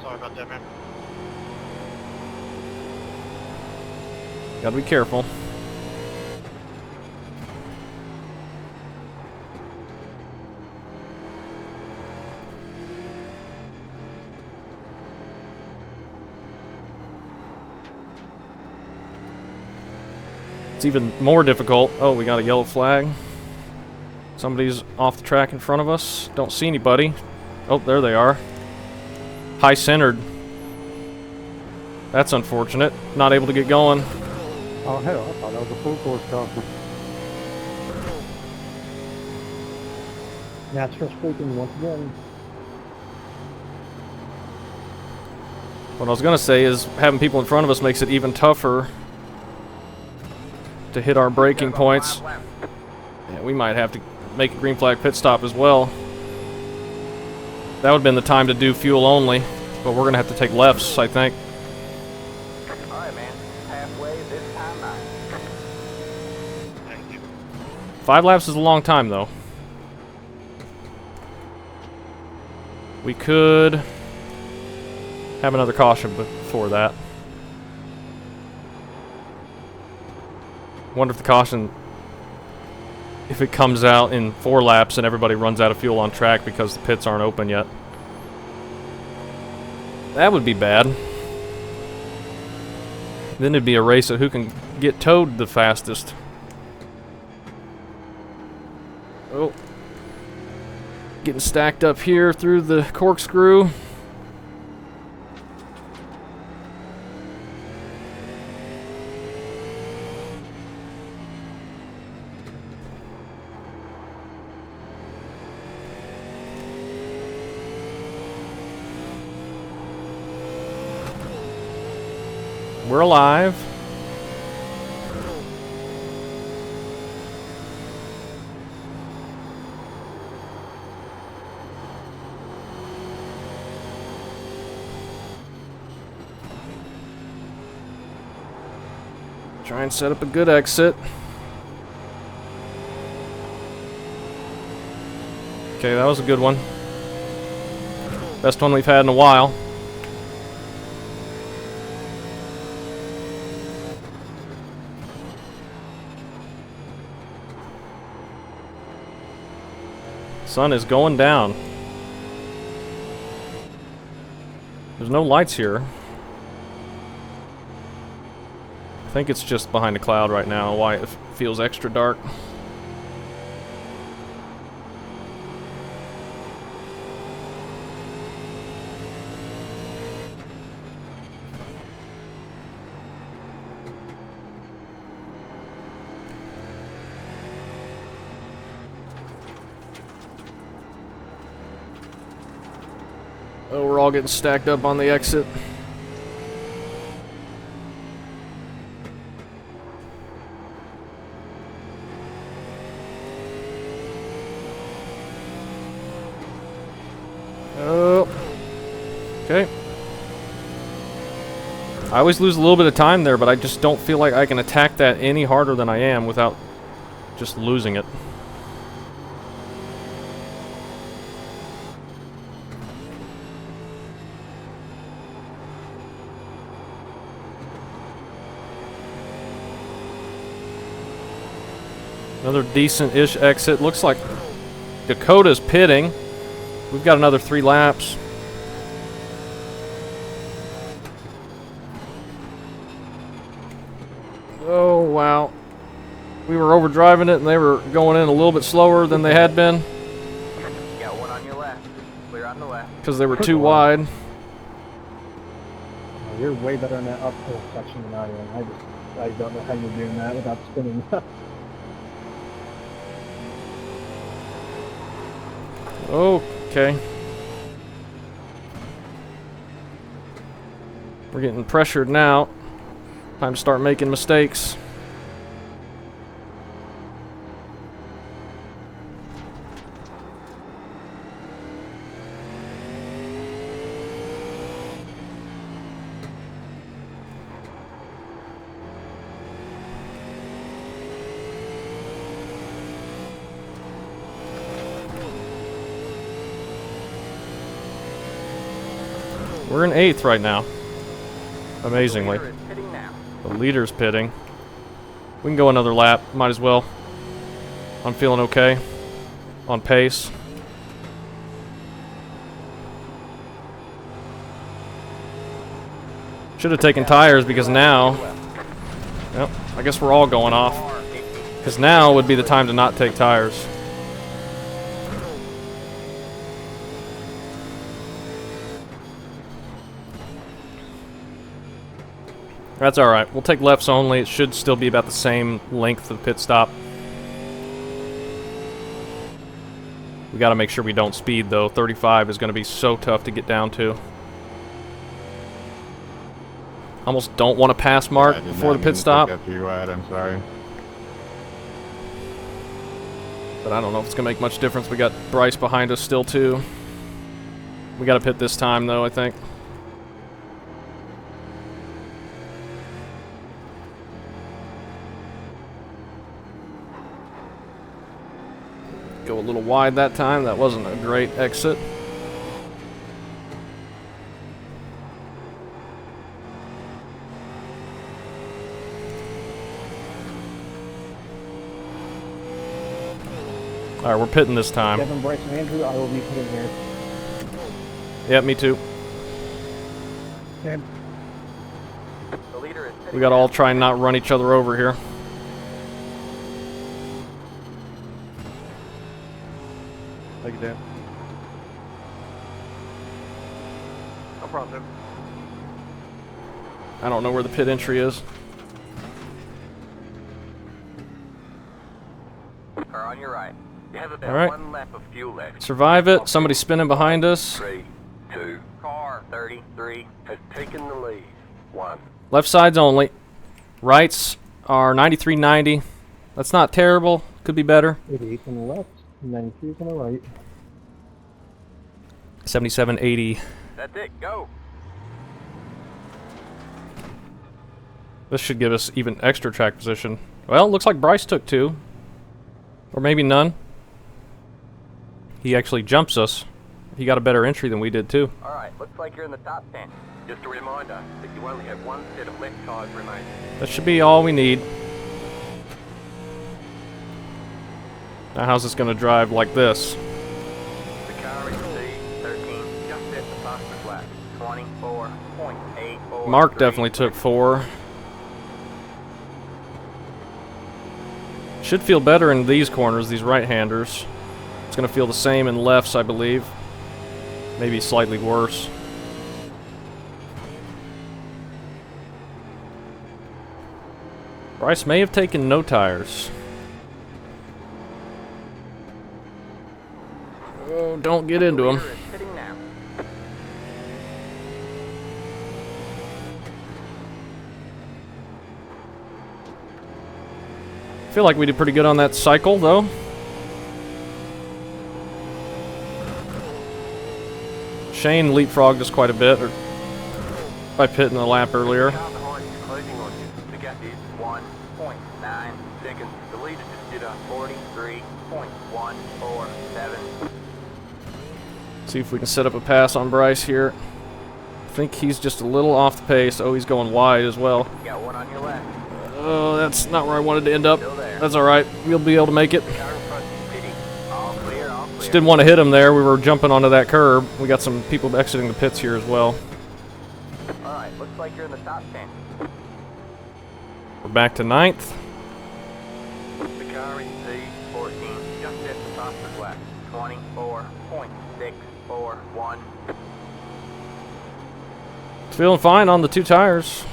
S5: Sorry about that, man.
S1: Gotta be careful. It's even more difficult. Oh, we got a yellow flag. Somebody's off the track in front of us. Don't see anybody. Oh, there they are. High centered. That's unfortunate. Not able to get going.
S4: Oh, hell, I thought that was a full course caution.
S6: Nascar speaking once again.
S1: What I was going to say is having people in front of us makes it even tougher to hit our braking points. Yeah, we might have to make a green flag pit stop as well. That would have been the time to do fuel only, but we're going to have to take lefts, I think.
S2: Alright, man. Halfway this time out.
S5: Thank you.
S1: 5 laps is a long time, though. We could have another caution before that. Wonder if the caution, if it comes out in 4 laps and everybody runs out of fuel on track because the pits aren't open yet. That would be bad. Then it'd be a race of who can get towed the fastest. Oh. Getting stacked up here through the corkscrew. We're alive. Try and set up a good exit. Okay, that was a good one. Best one we've had in a while. Sun is going down. There's no lights here. I think it's just behind a cloud right now, why it feels extra dark. Oh, we're all getting stacked up on the exit. Oh. Okay. I always lose a little bit of time there, but I just don't feel like I can attack that any harder than I am without just losing it. Another decent-ish exit. Looks like Dakota's pitting. We've got another 3 laps. Oh, wow. We were overdriving it, and they were going in a little bit slower than they had been.
S2: Got one on your left. Clear on the left.
S1: Because they were too wide.
S6: You're way better in that uphill section than I am. I don't know how you're doing that without spinning.
S1: Okay. We're getting pressured now. Time to start making mistakes. We're in 8th right now. Amazingly.
S2: Leader is pitting now.
S1: The leader's pitting. We can go another lap. Might as well. I'm feeling okay. On pace. Should have taken tires because now... Well, I guess we're all going off. Because now would be the time to not take tires. That's alright. We'll take lefts only. It should still be about the same length of pit stop. We gotta make sure we don't speed, though. 35 is gonna be so tough to get down to. Almost don't want to pass Mark before the pit stop.
S4: I'm sorry.
S1: But I don't know if it's gonna make much difference. We got Bryce behind us still, too. We gotta pit this time, though, I think. Go a little wide that time. That wasn't a great exit. All right, we're pitting this time.
S6: Devin, Bryce, and Andrew, I will be putting here.
S1: Yeah, me too.
S6: Okay.
S2: The leader is
S1: We gotta all try and not run each other over here.
S4: Take it down.
S3: No problem.
S1: I don't know where the pit entry is.
S2: Car on your right. You have about
S1: All right.
S2: 1 lap of fuel left.
S1: Survive it. Somebody's spinning behind us.
S2: 3, 2, car 33 has taken the lead. 1.
S1: Left sides only. Rights are 93.90. That's not terrible. Could be better.
S6: 88 on the left, 93 on the right.
S1: 77.80.
S2: That's it. Go.
S1: This should give us even extra track position. Well, looks like Bryce took 2. Or maybe none. He actually jumps us. He got a better entry than we did too.
S2: All right. Looks like you're in the top 10. Just a reminder that you only have 1 set of left tires remaining.
S1: That should be all we need. Now how's this going to drive like this?
S2: The car is C13, just at the fastest lap. 24.84.
S1: Mark definitely took 4. Should feel better in these corners, these right-handers. It's going to feel the same in lefts, I believe. Maybe slightly worse. Bryce may have taken no tires. Oh, don't get into him.
S2: Leader is sitting now.
S1: I feel like we did pretty good on that cycle, though. Shane leapfrogged us quite a bit by pitting the lap earlier.
S2: Car behind is closing on you. The gap is 1.9 seconds. The leader just did a 43.147.
S1: See if we can set up a pass on Bryce here. I think he's just a little off the pace. Oh, he's going wide as well.
S2: You got 1 on your left.
S1: Oh, that's not where I wanted to end up.
S2: Still there.
S1: That's alright. We'll be able to make it.
S2: Car in front is pitting. All clear, all clear.
S1: Just didn't want to hit him there. We were jumping onto that curb. We got some people exiting the pits here as well.
S2: All right, looks like you're in the top 10.
S1: We're back to 9th.
S2: The car in C14, just at the fastest lap. 24.641.
S1: Feeling fine on the 2 tires.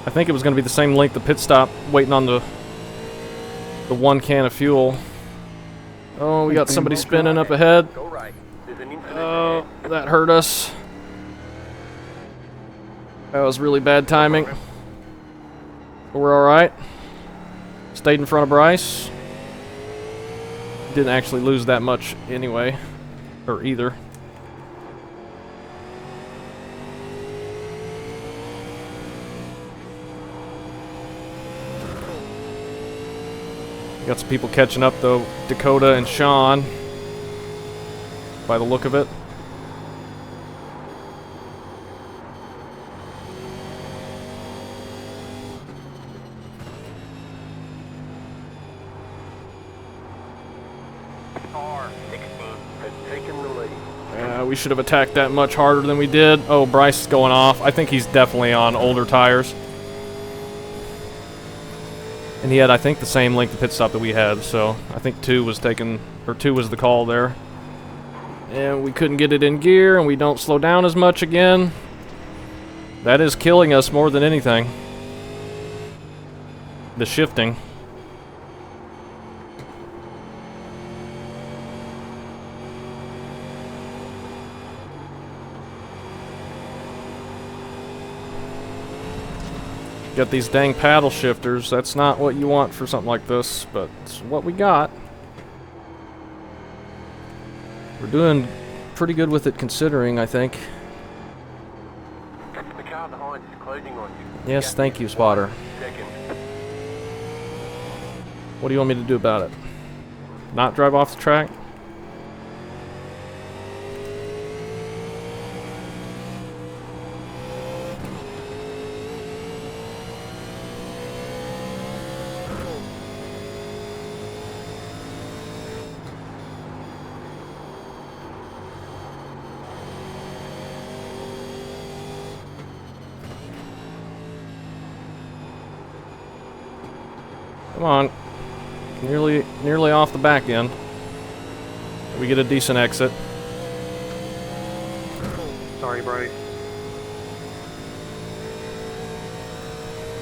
S1: I think it was going to be the same length of pit stop, waiting on the 1 can of fuel. Oh, we got somebody spinning up ahead.
S2: Go right. There's an incident
S1: Oh, that hurt us. That was really bad timing. But we're alright. Stayed in front of Bryce. Didn't actually lose that much anyway. Or either. Got some people catching up though. Dakota and Sean. By the look of it.
S2: car 16 has taken the lead.
S1: We should have attacked that much harder than we did. Oh, Bryce is going off. I think he's definitely on older tires. And he had, I think, the same length of pit stop that we had, so I think 2 was taken, or 2 was the call there. And we couldn't get it in gear, and we don't slow down as much again. That is killing us more than anything. The shifting. Got these dang paddle shifters. That's not what you want for something like this, but it's what we got. We're doing pretty good with it considering, I think.
S2: The car behind is closing on you.
S1: Yes, thank you, spotter.
S2: Second.
S1: What do you want me to do about it? Not drive off the track? Come on. Nearly off the back end. We get a decent exit.
S3: Sorry, Bryce.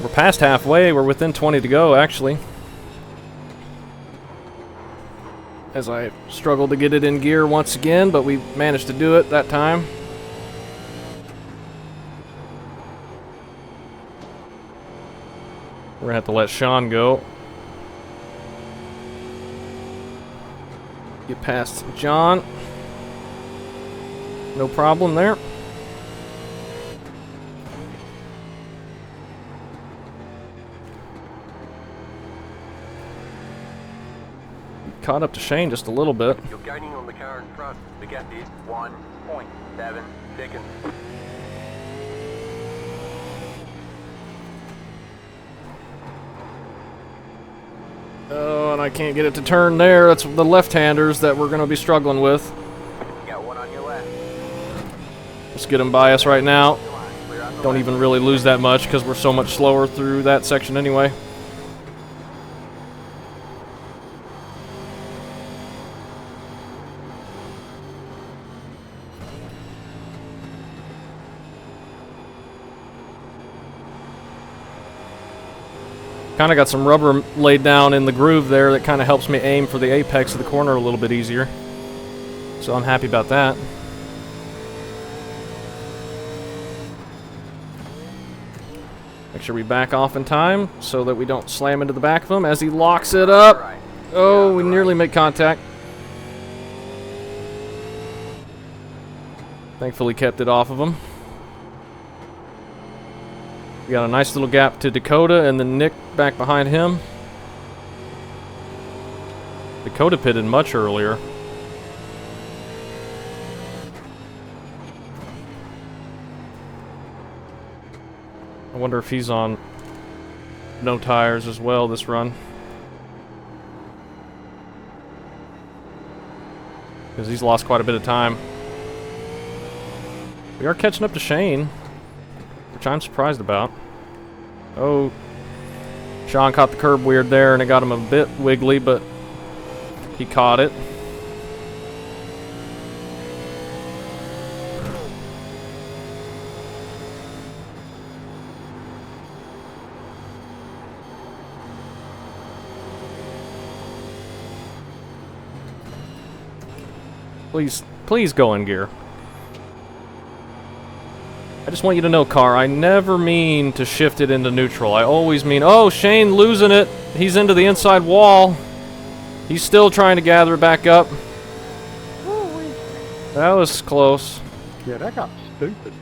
S1: We're past halfway. We're within 20 to go, actually. As I struggled to get it in gear once again, but we managed to do it that time. We're gonna have to let Sean go. Get past John. No problem there. Caught up to Shane just a little bit.
S2: You're gaining on the car in front. The gap is 1.7 seconds.
S1: Oh, and I can't get it to turn there. That's the left-handers that we're going to be struggling with.
S2: You got one on your left.
S1: Let's get them by us right now. Don't even really lose that much because we're so much slower through that section anyway. Kind of got some rubber laid down in the groove there that kind of helps me aim for the apex of the corner a little bit easier. So I'm happy about that. Make sure we back off in time so that we don't slam into the back of him as he locks it up. Oh, we nearly made contact. Thankfully kept it off of him. We got a nice little gap to Dakota and then Nick back behind him. Dakota pitted much earlier. I wonder if he's on no tires as well this run. Because he's lost quite a bit of time. We are catching up to Shane, which I'm surprised about. Oh, Sean caught the curb weird there and it got him a bit wiggly, but he caught it. Please go in gear. I just want you to know, car, I never mean to shift it into neutral. I always mean, oh, Shane losing it. He's into the inside wall. He's still trying to gather it back up. That was close.
S4: Yeah, that got stupid.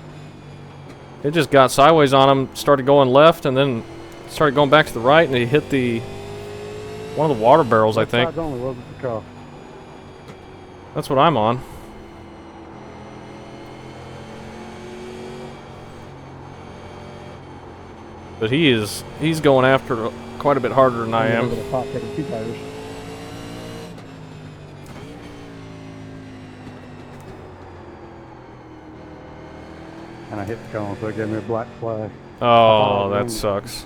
S1: It just got sideways on him, started going left, and then started going back to the right, and he hit one of the water barrels, I think.
S4: Sides only wasn't the car.
S1: That's what I'm on. But he's going after it quite a bit harder than I am.
S4: And I hit the cone, so it gave me a black flag.
S1: Oh, that sucks.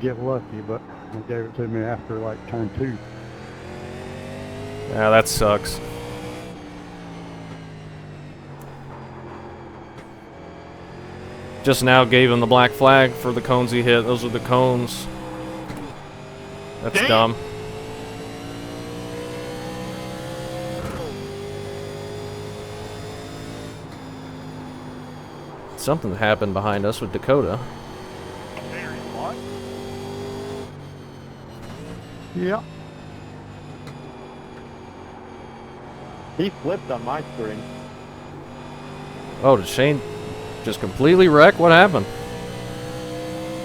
S4: Get lucky, but they gave it to me after like turn 2.
S1: Yeah, that sucks. Just now gave him the black flag for the cones he hit. Those are the cones. That's
S5: Damn.
S1: dumb. Something happened behind us with Dakota.
S4: Yep.
S6: He flipped on my screen.
S1: Oh, did Shane just completely wreck? What happened?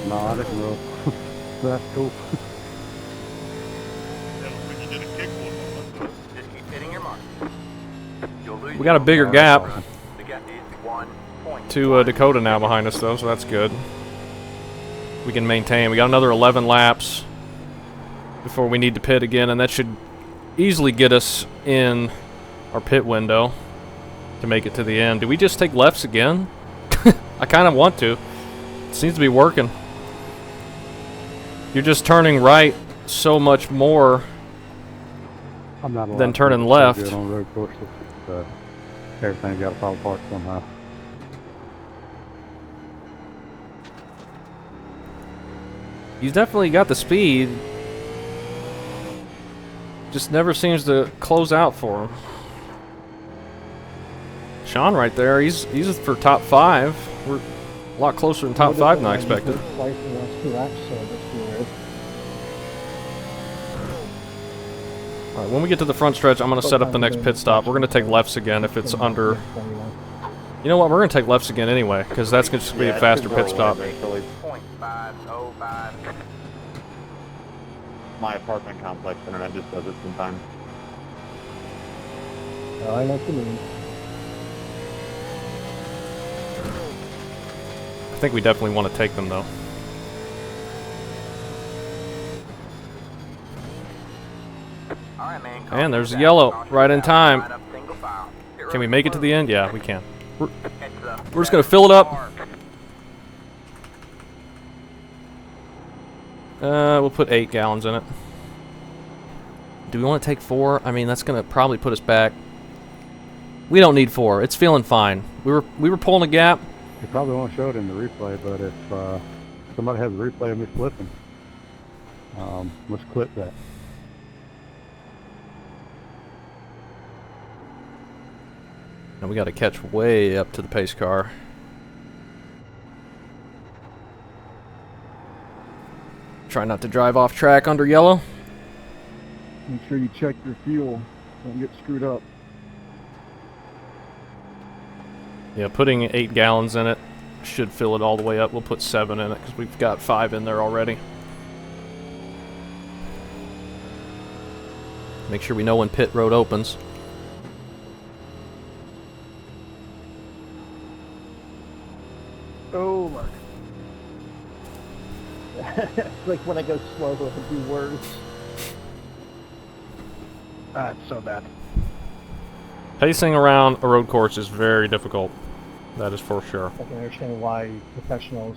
S4: No, I didn't roll. That's cool.
S2: Just keep hitting your mark. You'll lose
S1: We got a bigger gap
S2: The gap is 1.1.
S1: to Dakota now behind us, though, so that's good. We can maintain. We got another 11 laps before we need to pit again, and that should easily get us in our pit window to make it to the end. Do we just take lefts again? I kind of want to. It seems to be working. You're just turning right so much more.
S4: I'm not allowed
S1: Then
S4: to
S1: turning
S4: do it
S1: left.
S4: good on road courses. Everything's got to fall apart somehow.
S1: He's definitely got the speed. Just never seems to close out for him. Sean right there, he's for top 5. We're a lot closer than top 5 than I expected.
S6: Twice in the last 2 laps, so that's weird.
S1: Alright, when we get to the front stretch, I'm going to set up the next pit stop. We're going to take lefts again if it's under... You know what, we're going to take lefts again anyway, because that's going to be a faster pit stop.
S2: .505.
S3: My apartment complex internet just does it sometimes.
S6: Oh, I know what you mean.
S1: I think we definitely want to take them, though.
S2: Alright, man.
S1: And there's a yellow right in time. Can we make it to the end? Yeah, we can. We're just going to fill it up. We'll put 8 gallons in it. Do we want to take 4? I mean, that's going to probably put us back. We don't need 4. It's feeling fine. We were pulling a gap.
S4: You probably won't show it in the replay, but if somebody has a replay of me flipping, let's clip that.
S1: And we got to catch way up to the pace car. Try not to drive off track under yellow.
S6: Make sure you check your fuel. Don't get screwed up.
S1: Yeah, putting 8 gallons in it should fill it all the way up. We'll put 7 in it because we've got 5 in there already. Make sure we know when pit road opens.
S6: Oh my. It's like when I go slow, it'll do worse. Ah, it's so bad.
S1: Pacing around a road course is very difficult. That is for sure.
S6: I can understand why professionals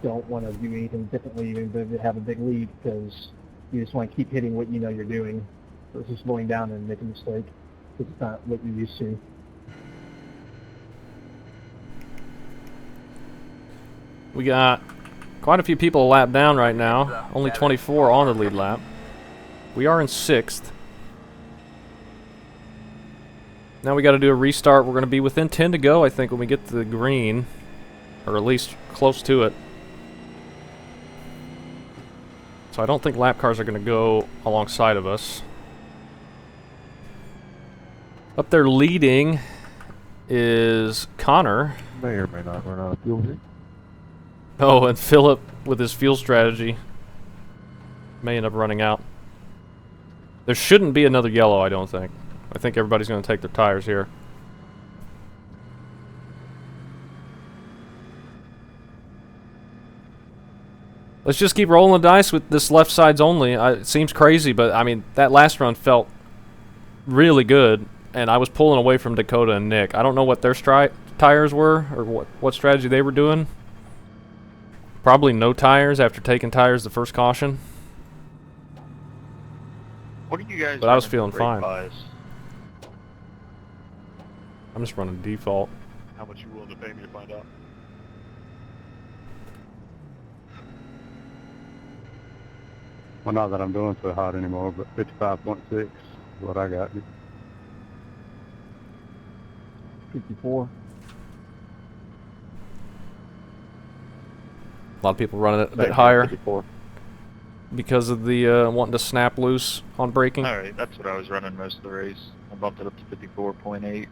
S6: don't want to do anything differently, even if they have a big lead, because you just want to keep hitting what you know you're doing versus slowing down and making a mistake because it's not what you're used to.
S1: We got quite a few people a lap down right now. Only 24 on the lead lap. We are in 6th. Now we got to do a restart. We're going to be within 10 to go, I think, when we get to the green. Or at least close to it. So I don't think lap cars are going to go alongside of us. Up there leading is Connor.
S3: May or may not run out of fuel here.
S1: Oh, and Philip with his fuel strategy may end up running out. There shouldn't be another yellow, I don't think. I think everybody's going to take their tires here. Let's just keep rolling the dice with this left sides only. It seems crazy, but I mean, that last run felt really good, and I was pulling away from Dakota and Nick. I don't know what their tires were, or what strategy they were doing. Probably no tires after taking tires the first caution.
S5: What are you guys?
S1: But I was
S5: running
S1: feeling
S5: for
S1: fine.
S5: brake bias?
S1: I'm just running default.
S5: How much you willing to pay me to find out?
S4: Well, not that I'm doing so hot anymore, but 55.6 is what I got.
S6: 54.
S1: A lot of people running it a bit higher
S3: 54.
S1: because of the wanting to snap loose on braking.
S5: All right, that's what I was running most of the race. I bumped it up to 54.8.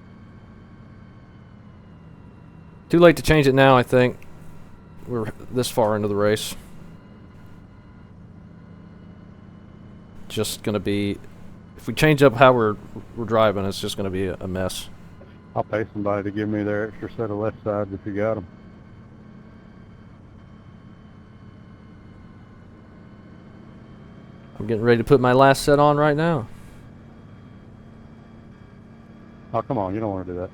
S1: Too late to change it now, I think. We're this far into the race. Just gonna be, if we change up how we're driving, it's just gonna be a mess.
S4: I'll pay somebody to give me their extra set of left sides if you got them.
S1: I'm getting ready to put my last set on right now.
S4: Oh, come on, you don't want to do that.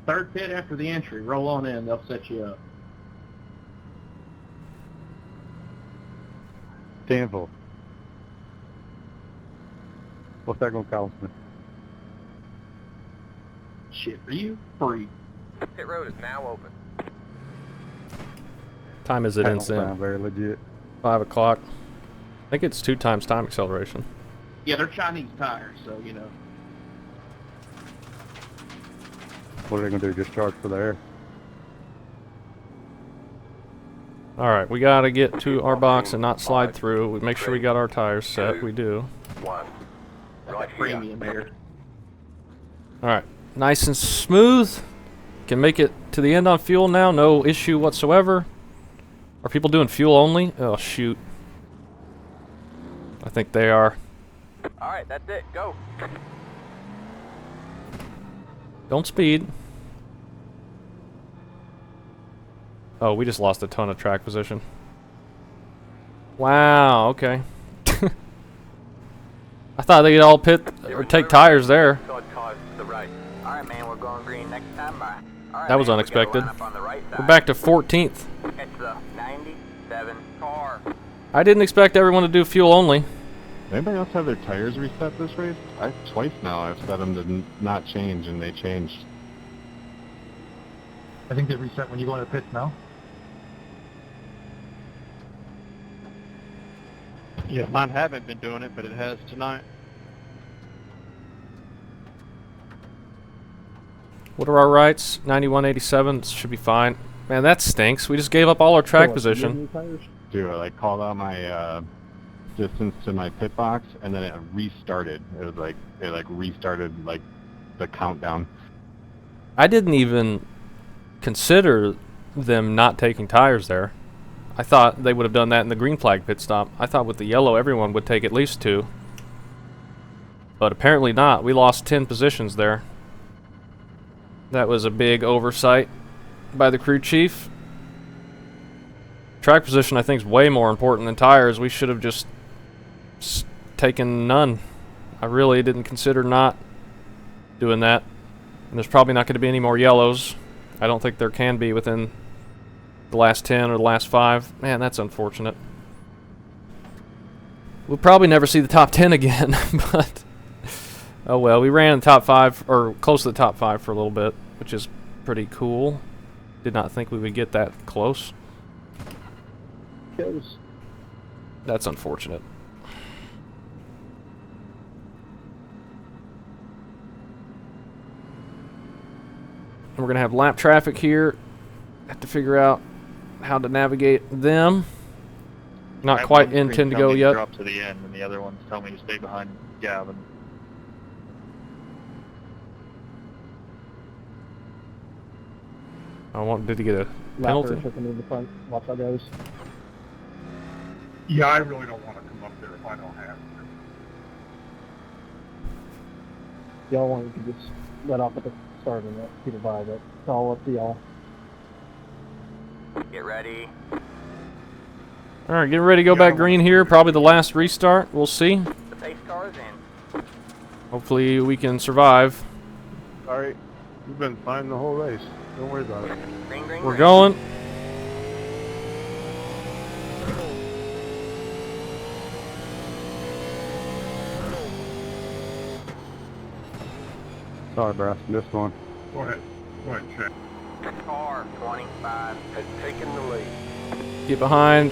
S7: Third pit after the entry. Roll on in. They'll set you up.
S4: 10-4. What's that gonna cost me?
S7: Shit, are you free?
S2: Pit road is now open.
S1: Time is it
S4: That
S1: in
S4: don't
S1: sim?
S4: sound very legit.
S1: 5 o'clock. I think it's 2 times time acceleration.
S7: Yeah, they're Chinese tires, so you know.
S4: What are they gonna do? Just charge for the air?
S1: Alright, we gotta get to our box and not slide through. We make sure we got our tires set. We do.
S2: 1.
S7: Like premium air.
S1: Alright, nice and smooth. Can make it to the end on fuel now. No issue whatsoever. Are people doing fuel only? Oh, shoot. I think they are.
S2: Alright, that's it. Go.
S1: Don't speed. Oh, we just lost a ton of track position. Wow, okay. I thought they'd all pit or take tires there.
S2: Alright, man, we're going green next time. Bye. Alright,
S1: That was
S2: man,
S1: unexpected.
S2: We gotta line up on the right
S1: We're
S2: side.
S1: back to 14th.
S2: It's the 97 car.
S1: I didn't expect everyone to do fuel only.
S8: Anybody else have their tires reset this race? Twice now I've set them to not change, and they changed.
S6: I think they reset when you go into pits now.
S5: Yeah, mine haven't been doing it, but it has tonight.
S1: What are our rights? 91.87 should be fine. Man, that stinks. We just gave up all our track position.
S8: I like called out my distance to my pit box, and then it restarted. It was like it restarted like the countdown.
S1: I didn't even consider them not taking tires there. I thought they would have done that in the green flag pit stop. I thought with the yellow everyone would take at least 2. But apparently not. We lost 10 positions there. That was a big oversight by the crew chief. Track position I think is way more important than tires. We should have just taken none. I really didn't consider not doing that. And there's probably not going to be any more yellows. I don't think there can be within the last 10 or the last 5. Man, that's unfortunate. We'll probably never see the top 10 again, but oh well. We ran in the top 5, or close to the top 5 for a little bit, which is pretty cool. Did not think we would get that close. That's unfortunate. And we're going to have lap traffic here. Have to figure out how to navigate them. Not quite intend to go yet.
S5: Drop to the end, and the other ones tell me to stay behind Gavin.
S1: Did he get a penalty?
S6: In the front. Watch how it goes.
S3: Yeah, I really don't want to come up there if I don't have to.
S6: Y'all want you can just let off at the start and let people by, but it's all up to y'all.
S2: Get ready.
S1: Alright, getting ready to go back green here. Probably the last restart. We'll see.
S2: The pace car is in.
S1: Hopefully we can survive.
S4: Alright, you've been fine the whole race. Don't worry about it.
S2: Green, green,
S1: We're
S2: green.
S1: going.
S4: Sorry, Brass, missed one.
S3: Go ahead, check.
S2: Car 25 has taken the lead.
S1: Get behind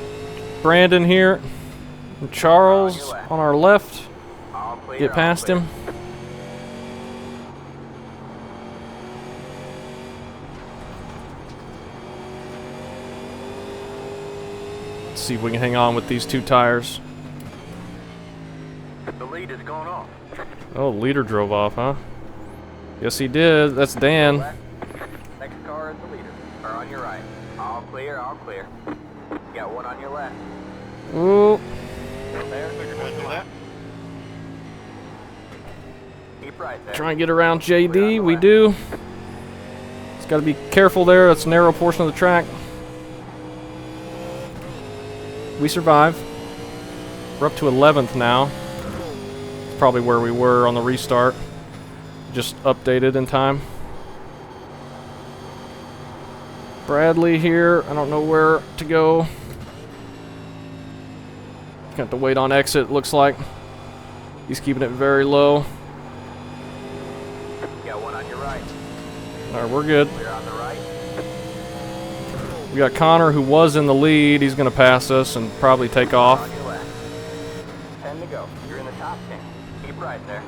S1: Brandon here. And Charles on our left.
S2: All clear,
S1: Get
S2: all
S1: past
S2: clear.
S1: him. Let's see if we can hang on with these 2 tires.
S2: The lead is going off.
S1: Oh, the leader drove off, huh? Yes, he did. That's Dan.
S2: Next car is the leader. Or on your right. All clear, all clear. You got one on your left.
S1: Ooh.
S2: Still there?
S5: Do that.
S2: Keep right there.
S1: Try and get around JD. We do. Just got to be careful there. That's a narrow portion of the track. We survive. We're up to 11th now. It's probably where we were on the restart. Just updated in time. Bradley here. I don't know where to go. Got to wait on exit, looks like. He's keeping it very low.
S2: Got one on your right.
S1: Alright, we're good.
S2: Clear on the right.
S1: We got Connor, who was in the lead. He's going to pass us and probably take off.
S2: On your left. 10 to go. You're in the top 10. Keep right there.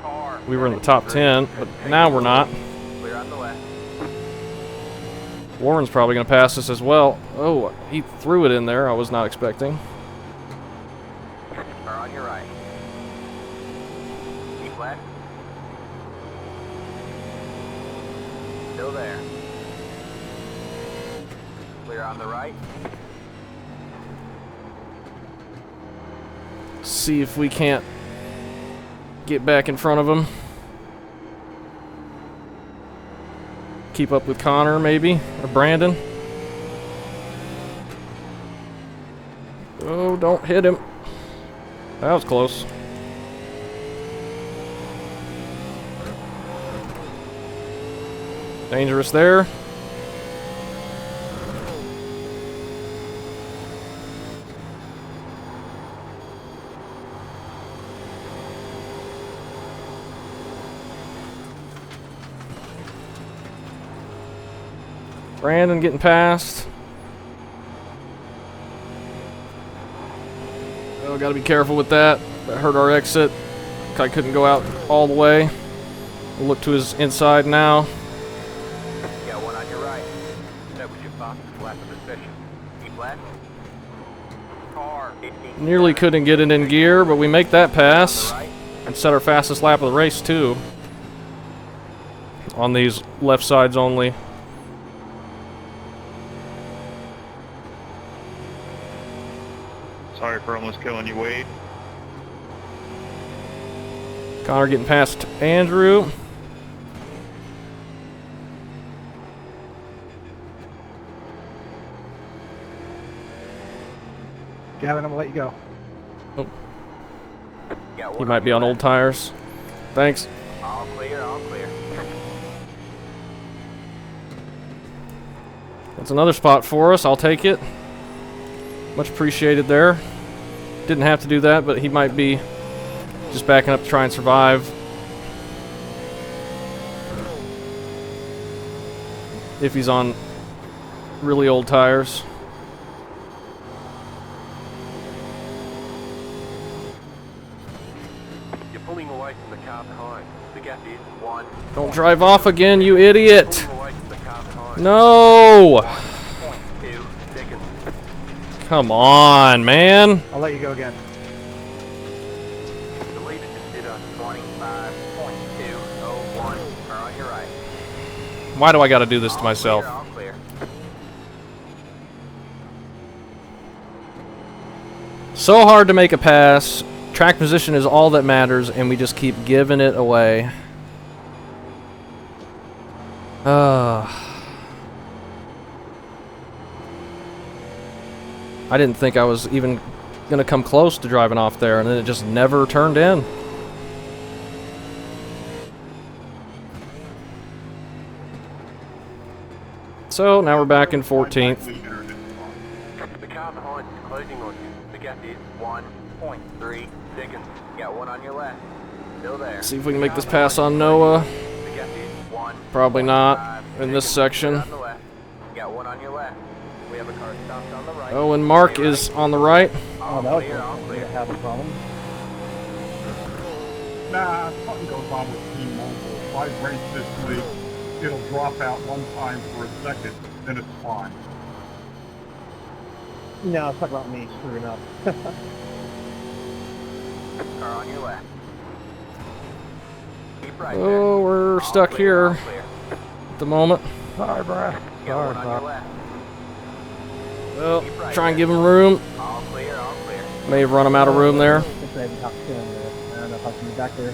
S2: Car.
S1: We were in the top 10, but now we're not.
S2: Clear on the left.
S1: Warren's probably going to pass us as well. Oh, he threw it in there. I was not expecting.
S2: Car on your right. Keep left. Still there. Clear on the right.
S1: See if we can't get back in front of him. Keep up with Connor, maybe, or Brandon. Oh, don't hit him. That was close. Dangerous there. Brandon getting past. Oh, gotta be careful with that. That hurt our exit. I couldn't go out all the way. We'll look to his inside now.
S2: Got one on your right. That was your fastest lap of the session. Keep left. Car. 15.
S1: Nearly couldn't get it in gear, but we make that pass.
S2: Right.
S1: And set our fastest lap of the race, too. On these left sides only.
S5: Sorry for almost killing you, Wade.
S1: Connor getting past Andrew.
S6: Gavin, I'm gonna let you go.
S2: Got
S1: He
S2: one
S1: might be
S2: your
S1: on old
S2: left.
S1: tires. Thanks.
S2: All clear, all clear.
S1: That's another spot for us. I'll take it. Much appreciated there. Didn't have to do that, but he might be just backing up to try and survive. If he's on really old tires.
S2: You're pulling away from the car behind. The gap is 1.
S1: Don't drive off again, you idiot!
S2: Pulling away from the car behind.
S1: No!
S2: 1.2 seconds.
S1: Come on, man!
S6: I'll let you go again.
S2: The leader just did a 25.201. Car on your right.
S1: Why do I gotta do this to myself?
S2: All clear.
S1: So hard to make a pass. Track position is all that matters, and we just keep giving it away. I didn't think I was even gonna come close to driving off there, and then it just never turned in. So now we're back in 14th.
S2: The car behind is closing on you. The gap is 1.3 seconds. Got one on your left. Still there.
S1: See if we can make this pass on Noah.
S2: The gap is 1.
S1: Probably not in this section.
S2: On the left. Got one on your left. We have a car stopped on the right.
S1: Oh, and Mark is on the right.
S6: Oh, that was
S2: clear, all
S6: going
S2: clear.
S6: to have a problem.
S9: Nah, something goes on with Team Mobile. If I race this week, it'll drop out one time for a second, then it's fine.
S6: No, it's talk about me screwing up.
S2: Car on your left. Keep right there.
S1: Oh, we're
S2: All
S1: stuck
S2: clear, all
S1: here
S2: clear.
S1: at the moment.
S4: Sorry, Brad.
S2: Got
S4: Sorry,
S2: one on your
S4: Bob.
S2: left.
S1: Well,
S2: Keep right
S1: try and
S2: there.
S1: give him room.
S2: All clear, all clear.
S1: May have run him out of room there.
S6: Since I haven't talked to him, I don't know if I can be back there.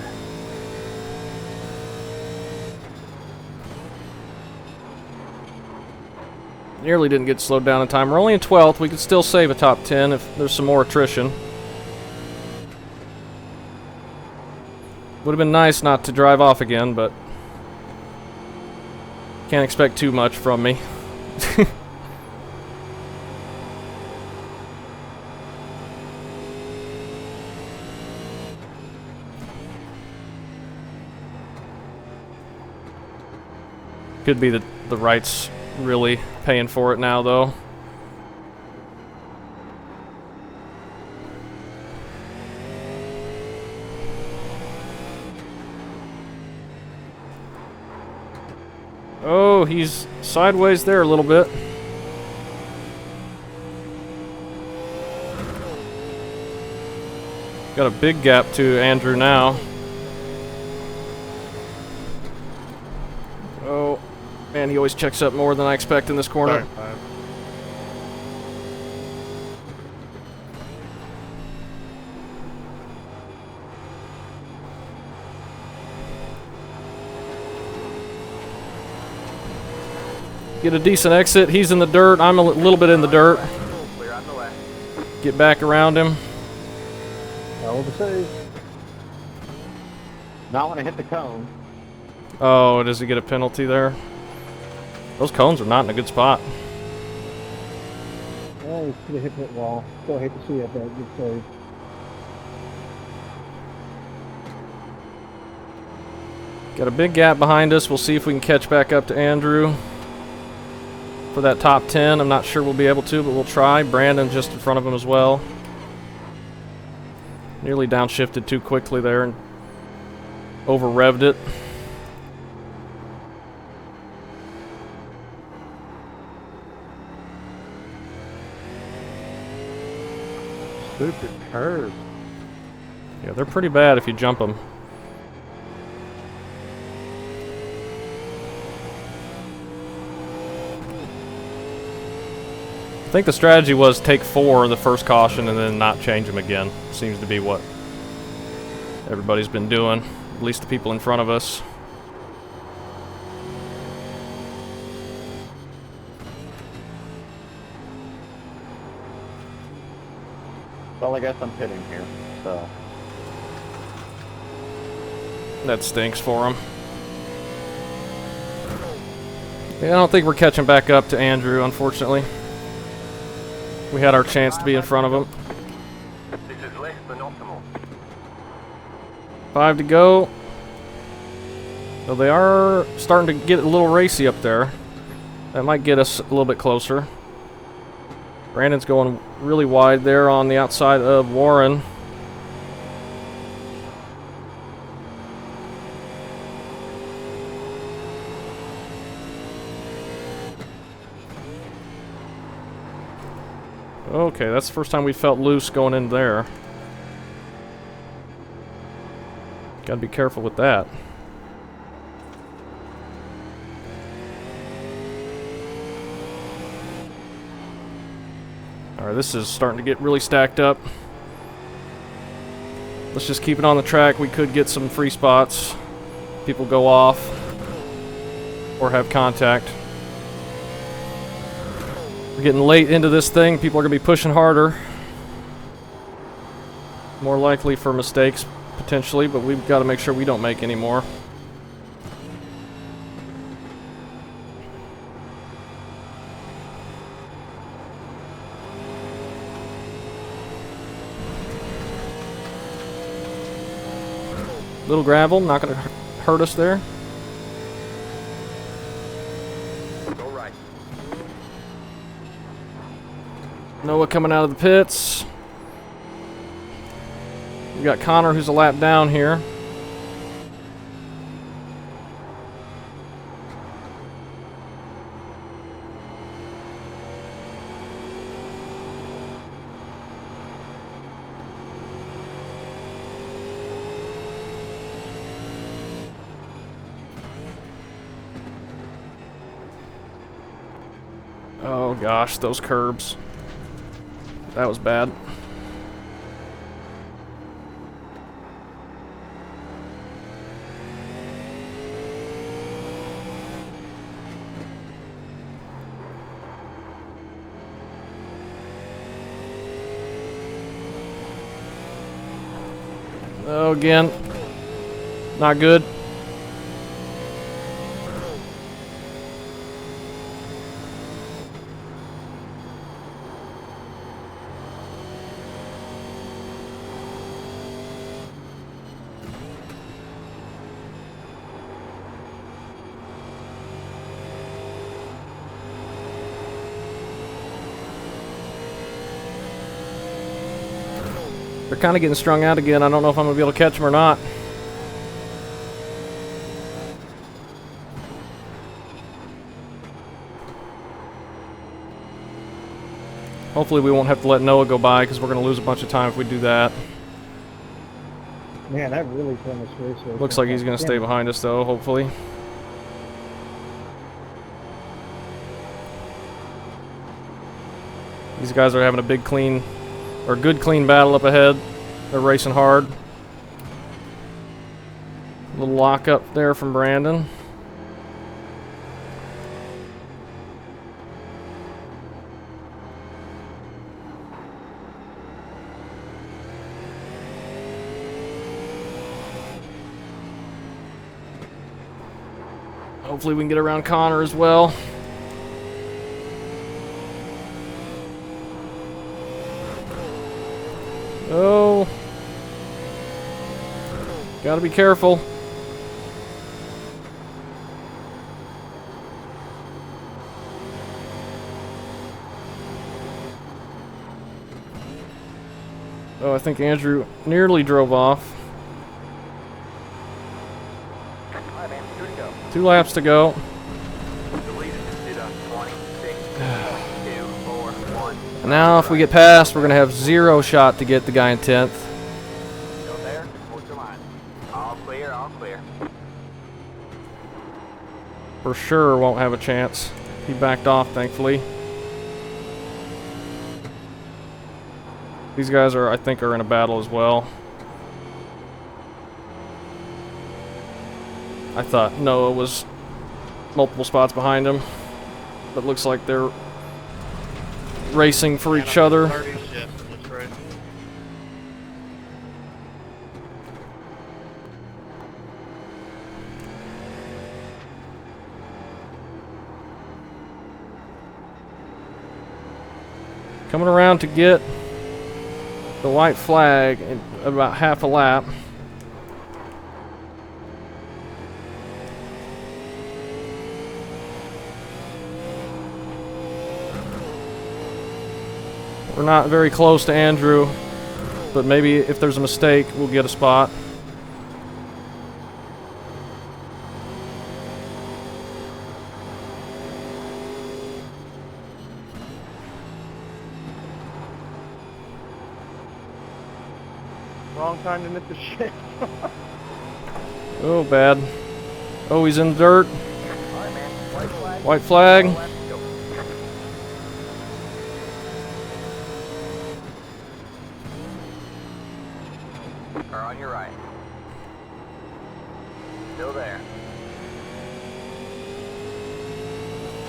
S1: Nearly didn't get slowed down in time. We're only in 12th. We could still save a top 10 if there's some more attrition. Would have been nice not to drive off again, but can't expect too much from me. Could be that the right's really paying for it now, though. Oh, he's sideways there a little bit. Got a big gap to Andrew now. Oh, man, he always checks up more than I expect in this corner.
S5: Sorry.
S1: Get a decent exit. He's in the dirt. I'm a little bit in the dirt.
S2: Clear on the left.
S1: Get back around him.
S6: All the save.
S8: Not when I hit the cone.
S1: Oh, does he get a penalty there? Those cones are not in a good spot.
S6: Oh, he could have hit that wall. Still hate to see it, but good save.
S1: Got a big gap behind us. We'll see if we can catch back up to Andrew for that top 10. I'm not sure we'll be able to, but we'll try. Brandon just in front of him as well. Nearly downshifted too quickly there and over-revved it.
S4: Stupid curve.
S1: Yeah, they're pretty bad if you jump them. I think the strategy was take 4 the first caution and then not change them again. Seems to be what everybody's been doing, at least the people in front of us.
S8: Well, I guess I'm pitting here, so.
S1: That stinks for him. Yeah, I don't think we're catching back up to Andrew, unfortunately. We had our chance to be in front of him.
S2: This is less than optimal.
S1: 5 to go. So they are starting to get a little racy up there. That might get us a little bit closer. Brandon's going really wide there on the outside of Warren. Okay, that's the first time we felt loose going in there. Gotta be careful with that. Alright, this is starting to get really stacked up. Let's just keep it on the track. We could get some free spots. People go off or have contact. We're getting late into this thing. People are going to be pushing harder. More likely for mistakes, potentially, but we've got to make sure we don't make any more. Little gravel, not going to hurt us there.
S2: Go right.
S1: Noah coming out of the pits. We got Connor who's a lap down here. Oh gosh, those curbs. That was bad. Oh, again. Not good. They're kind of getting strung out again. I don't know if I'm going to be able to catch them or not. Hopefully we won't have to let Noah go by because we're going to lose a bunch of time if we do that.
S6: Man, that really turned this race.
S1: Looks like he's going to stay behind us though, hopefully. These guys are having a big clean, or good clean battle up ahead. They're racing hard. Little lock up there from Brandon. Hopefully we can get around Connor as well. Oh. Gotta be careful. Oh, I think Andrew nearly drove off.
S2: Alright, man, 2 to go.
S1: 2 laps to go.
S2: The leader just did a 26.241.
S1: And now if we get past, we're going to have 0 shot to get the guy in 10th.
S2: Still there? What's your line? All clear, all clear.
S1: For sure won't have a chance. He backed off, thankfully. These guys are, I think, are in a battle as well. I thought Noah was multiple spots behind him, but looks like they're racing for each other.
S5: Yeah, that's right.
S1: Coming around to get the white flag in about half a lap. We're not very close to Andrew, but maybe if there's a mistake, we'll get a spot.
S3: Wrong time to miss the shit.
S1: Oh, bad. Oh, he's in the dirt.
S2: Alright, man. White flag.
S1: White flag.
S2: All left, go. Car on your right. Still there.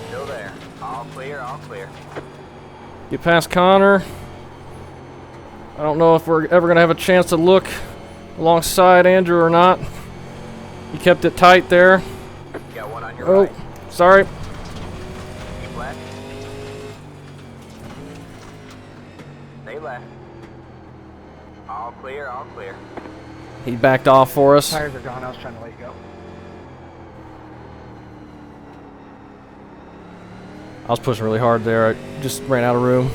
S2: Still there. All clear, all clear.
S1: Get past Connor. I don't know if we're ever going to have a chance to look alongside Andrew or not. He kept it tight there.
S2: Got one on your
S1: Oh,
S2: right.
S1: sorry.
S2: Keep left. Stay left. All clear, all clear.
S1: He backed off for us.
S6: Tires are gone. I was trying to let you go.
S1: I was pushing really hard there. I just ran out of room.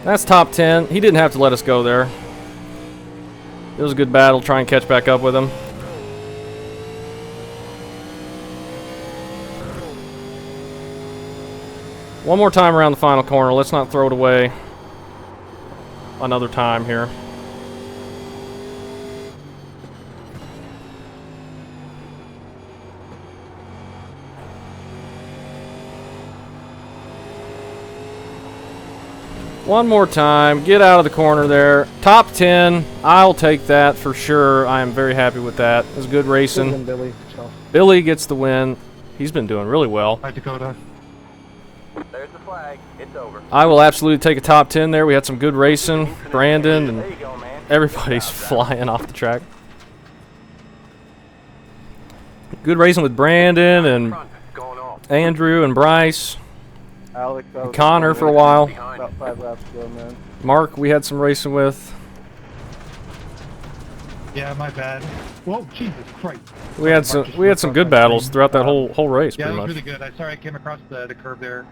S1: That's top 10. He didn't have to let us go there. It was a good battle. Try and catch back up with him. One more time around the final corner. Let's not throw it away another time here. One more time. Get out of the corner there. Top 10. I'll take that for sure. I am very happy with that. It was good racing.
S6: Billy, so.
S1: Billy gets the win. He's been doing really well.
S5: Hi, Dakota.
S2: There's the flag. It's over.
S1: I will absolutely take a top 10 there. We had some good racing. Brandon
S2: There
S1: and
S2: you go, man.
S1: everybody's flying off the track. Good racing with Brandon and
S2: Front, going off.
S1: Andrew and Bryce.
S3: Alex, I was
S1: Connor for a while.
S2: Behind.
S3: about 5 laps ago, man.
S1: Mark, we had some racing with.
S9: Yeah, my bad. Whoa, Jesus Christ.
S1: We had some good battles throughout that whole race,
S9: Yeah,
S1: pretty
S9: it was
S1: much.
S9: really good. Sorry I came across the curve there.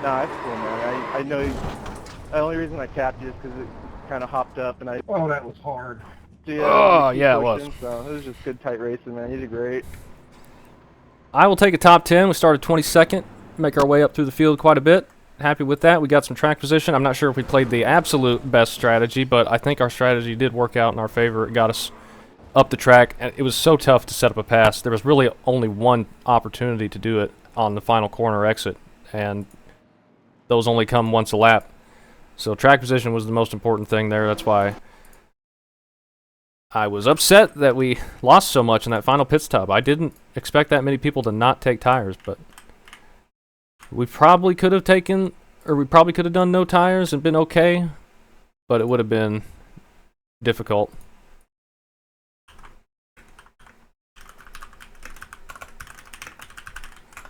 S3: Nah, it's cool, man. I know the only reason I capped you is because it kind of hopped up and I...
S9: Oh, that was hard.
S1: Oh, yeah, it was.
S3: So it was just good, tight racing, man. You did great.
S1: I will take a top 10. We started 22nd, make our way up through the field quite a bit. Happy with that. We got some track position. I'm not sure if we played the absolute best strategy, but I think our strategy did work out in our favor. It got us up the track, and it was so tough to set up a pass. There was really only one opportunity to do it on the final corner exit, and those only come once a lap. So track position was the most important thing there. That's why I was upset that we lost so much in that final pit stop. I didn't expect that many people to not take tires, but we probably could have taken, or we probably could have done no tires and been okay, but it would have been difficult.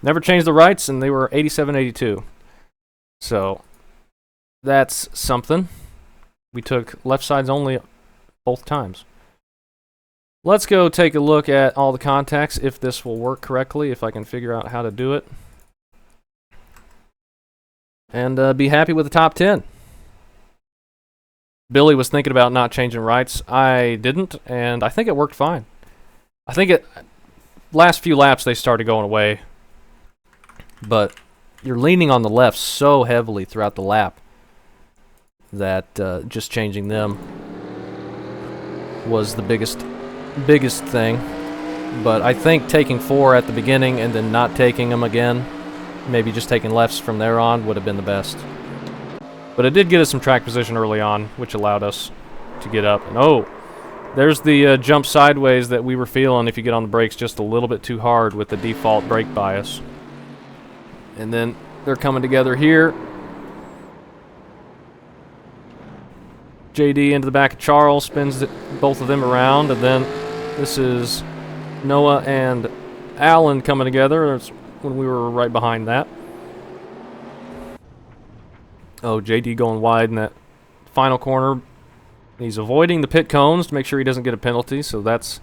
S1: Never changed the rights, and they were 87-82. So that's something. We took left sides only both times. Let's go take a look at all the contacts, if this will work correctly, if I can figure out how to do it. And be happy with the top 10. Billy was thinking about not changing rights. I didn't, and I think it worked fine. I think it last few laps they started going away, but you're leaning on the left so heavily throughout the lap that just changing them was the biggest thing. But I think taking 4 at the beginning and then not taking them again, maybe just taking lefts from there on, would have been the best. But it did get us some track position early on, which allowed us to get up. And oh, there's the jump sideways that we were feeling if you get on the brakes just a little bit too hard with the default brake bias. And then they're coming together here. JD into the back of Charles, spins both of them around, and then this is Noah and Alan coming together. That's when we were right behind that. Oh, JD going wide in that final corner. He's avoiding the pit cones to make sure he doesn't get a penalty, so that's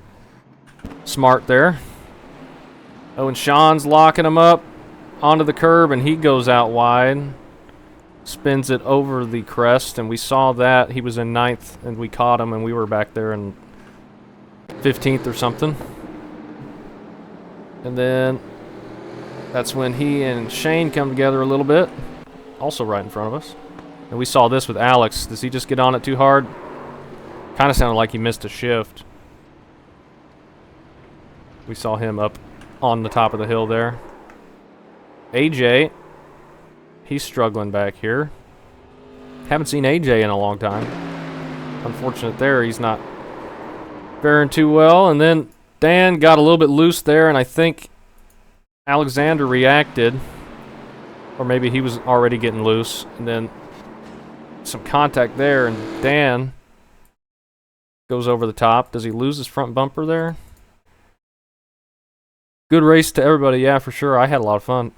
S1: smart there. Oh, and Sean's locking him up onto the curb, and he goes out wide. Spins it over the crest, and we saw that. He was in 9th, and we caught him, and we were back there in 15th or something. And then that's when he and Shane come together a little bit, also right in front of us. And we saw this with Alex. Does he just get on it too hard? Kind of sounded like he missed a shift. We saw him up on the top of the hill there. AJ, he's struggling back here. Haven't seen AJ in a long time. Unfortunate there, he's not faring too well. And then Dan got a little bit loose there, and I think Alexander reacted. Or maybe he was already getting loose. And then some contact there, and Dan goes over the top. Does he lose his front bumper there? Good race to everybody, yeah, for sure. I had a lot of fun.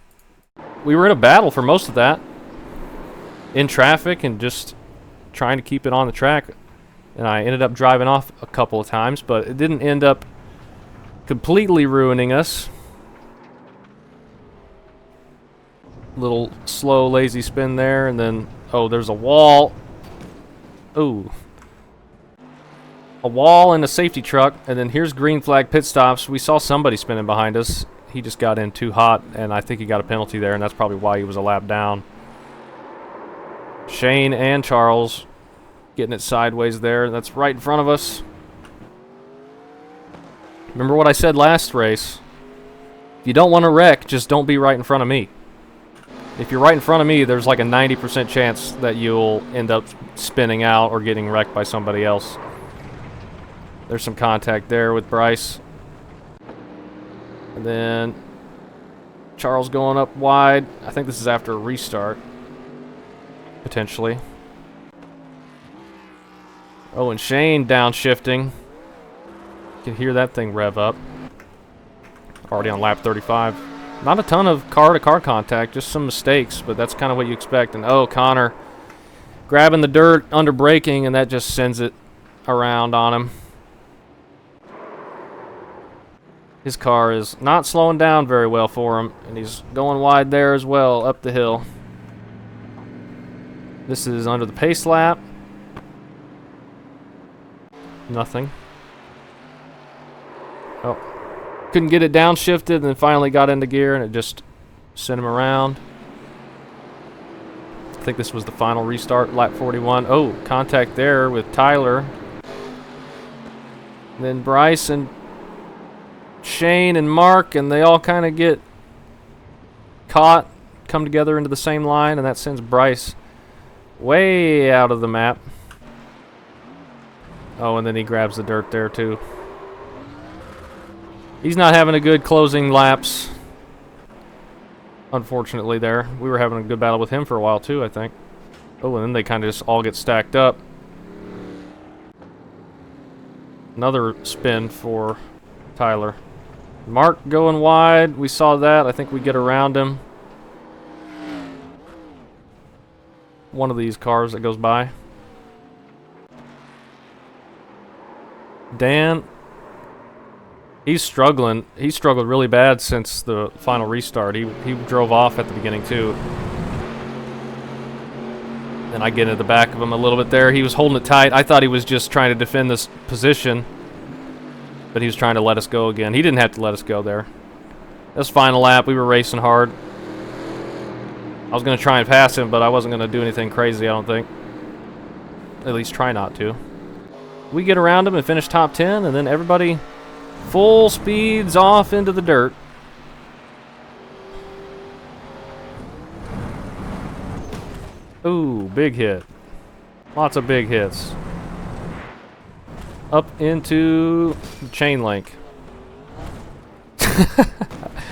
S1: We were in a battle for most of that. In traffic and just trying to keep it on the track. And I ended up driving off a couple of times, but it didn't end up completely ruining us. Little slow, lazy spin there, and then, oh, there's a wall. Ooh. A wall and a safety truck, and then here's green flag pit stops. We saw somebody spinning behind us. He just got in too hot, and I think he got a penalty there, and that's probably why he was a lap down. Shane and Charles getting it sideways there. That's right in front of us. Remember what I said last race? If you don't want to wreck, just don't be right in front of me. If you're right in front of me, there's like a 90% chance that you'll end up spinning out or getting wrecked by somebody else. There's some contact there with Bryce. And then Charles going up wide. I think this is after a restart, potentially. Oh, and Shane downshifting. You can hear that thing rev up. Already on lap 35. Not a ton of car-to-car contact, just some mistakes, but that's kind of what you expect. And oh, Connor grabbing the dirt under braking, and that just sends it around on him. His car is not slowing down very well for him, and he's going wide there as well, up the hill. This is under the pace lap. Nothing. Oh. Couldn't get it downshifted, and then finally got into gear, and it just sent him around. I think this was the final restart, lap 41. Oh, contact there with Tyler. And then Bryce and Shane and Mark, and they all kind of get caught, come together into the same line, and that sends Bryce way out of the map. Oh, and then he grabs the dirt there too. He's not having a good closing laps, unfortunately there. We were having a good battle with him for a while too, I think. Oh, and then they kind of just all get stacked up. Another spin for Tyler. Mark going wide. We saw that. I think we get around him. One of these cars that goes by. Dan, he's struggling. He struggled really bad since the final restart. He drove off at the beginning too. And I get into the back of him a little bit there. He was holding it tight. I thought he was just trying to defend this position, but he was trying to let us go again. He didn't have to let us go there. This final lap, we were racing hard. I was going to try and pass him, but I wasn't going to do anything crazy, I don't think. At least try not to. We get around him and finish top 10, and then everybody full speeds off into the dirt. Ooh, big hit. Lots of big hits. Up into the chain link.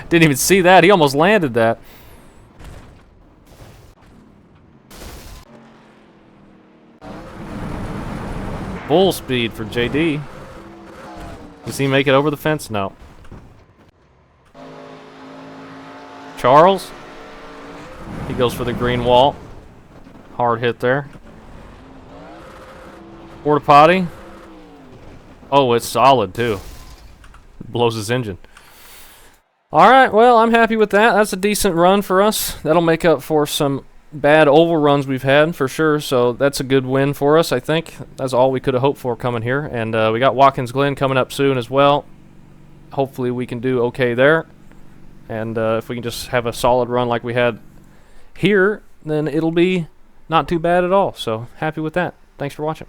S1: Didn't even see that. He almost landed that. Full speed for JD. Does he make it over the fence? No. Charles. He goes for the green wall. Hard hit there. Porta potty. Oh, it's solid too. Blows his engine. Alright, well, I'm happy with that. That's a decent run for us. That'll make up for some bad oval runs we've had for sure, so that's a good win for us, I think. That's all we could have hoped for coming here. And we got Watkins Glen coming up soon as well. Hopefully we can do okay there. And if we can just have a solid run like we had here, then it'll be not too bad at all. So happy with that. Thanks for watching.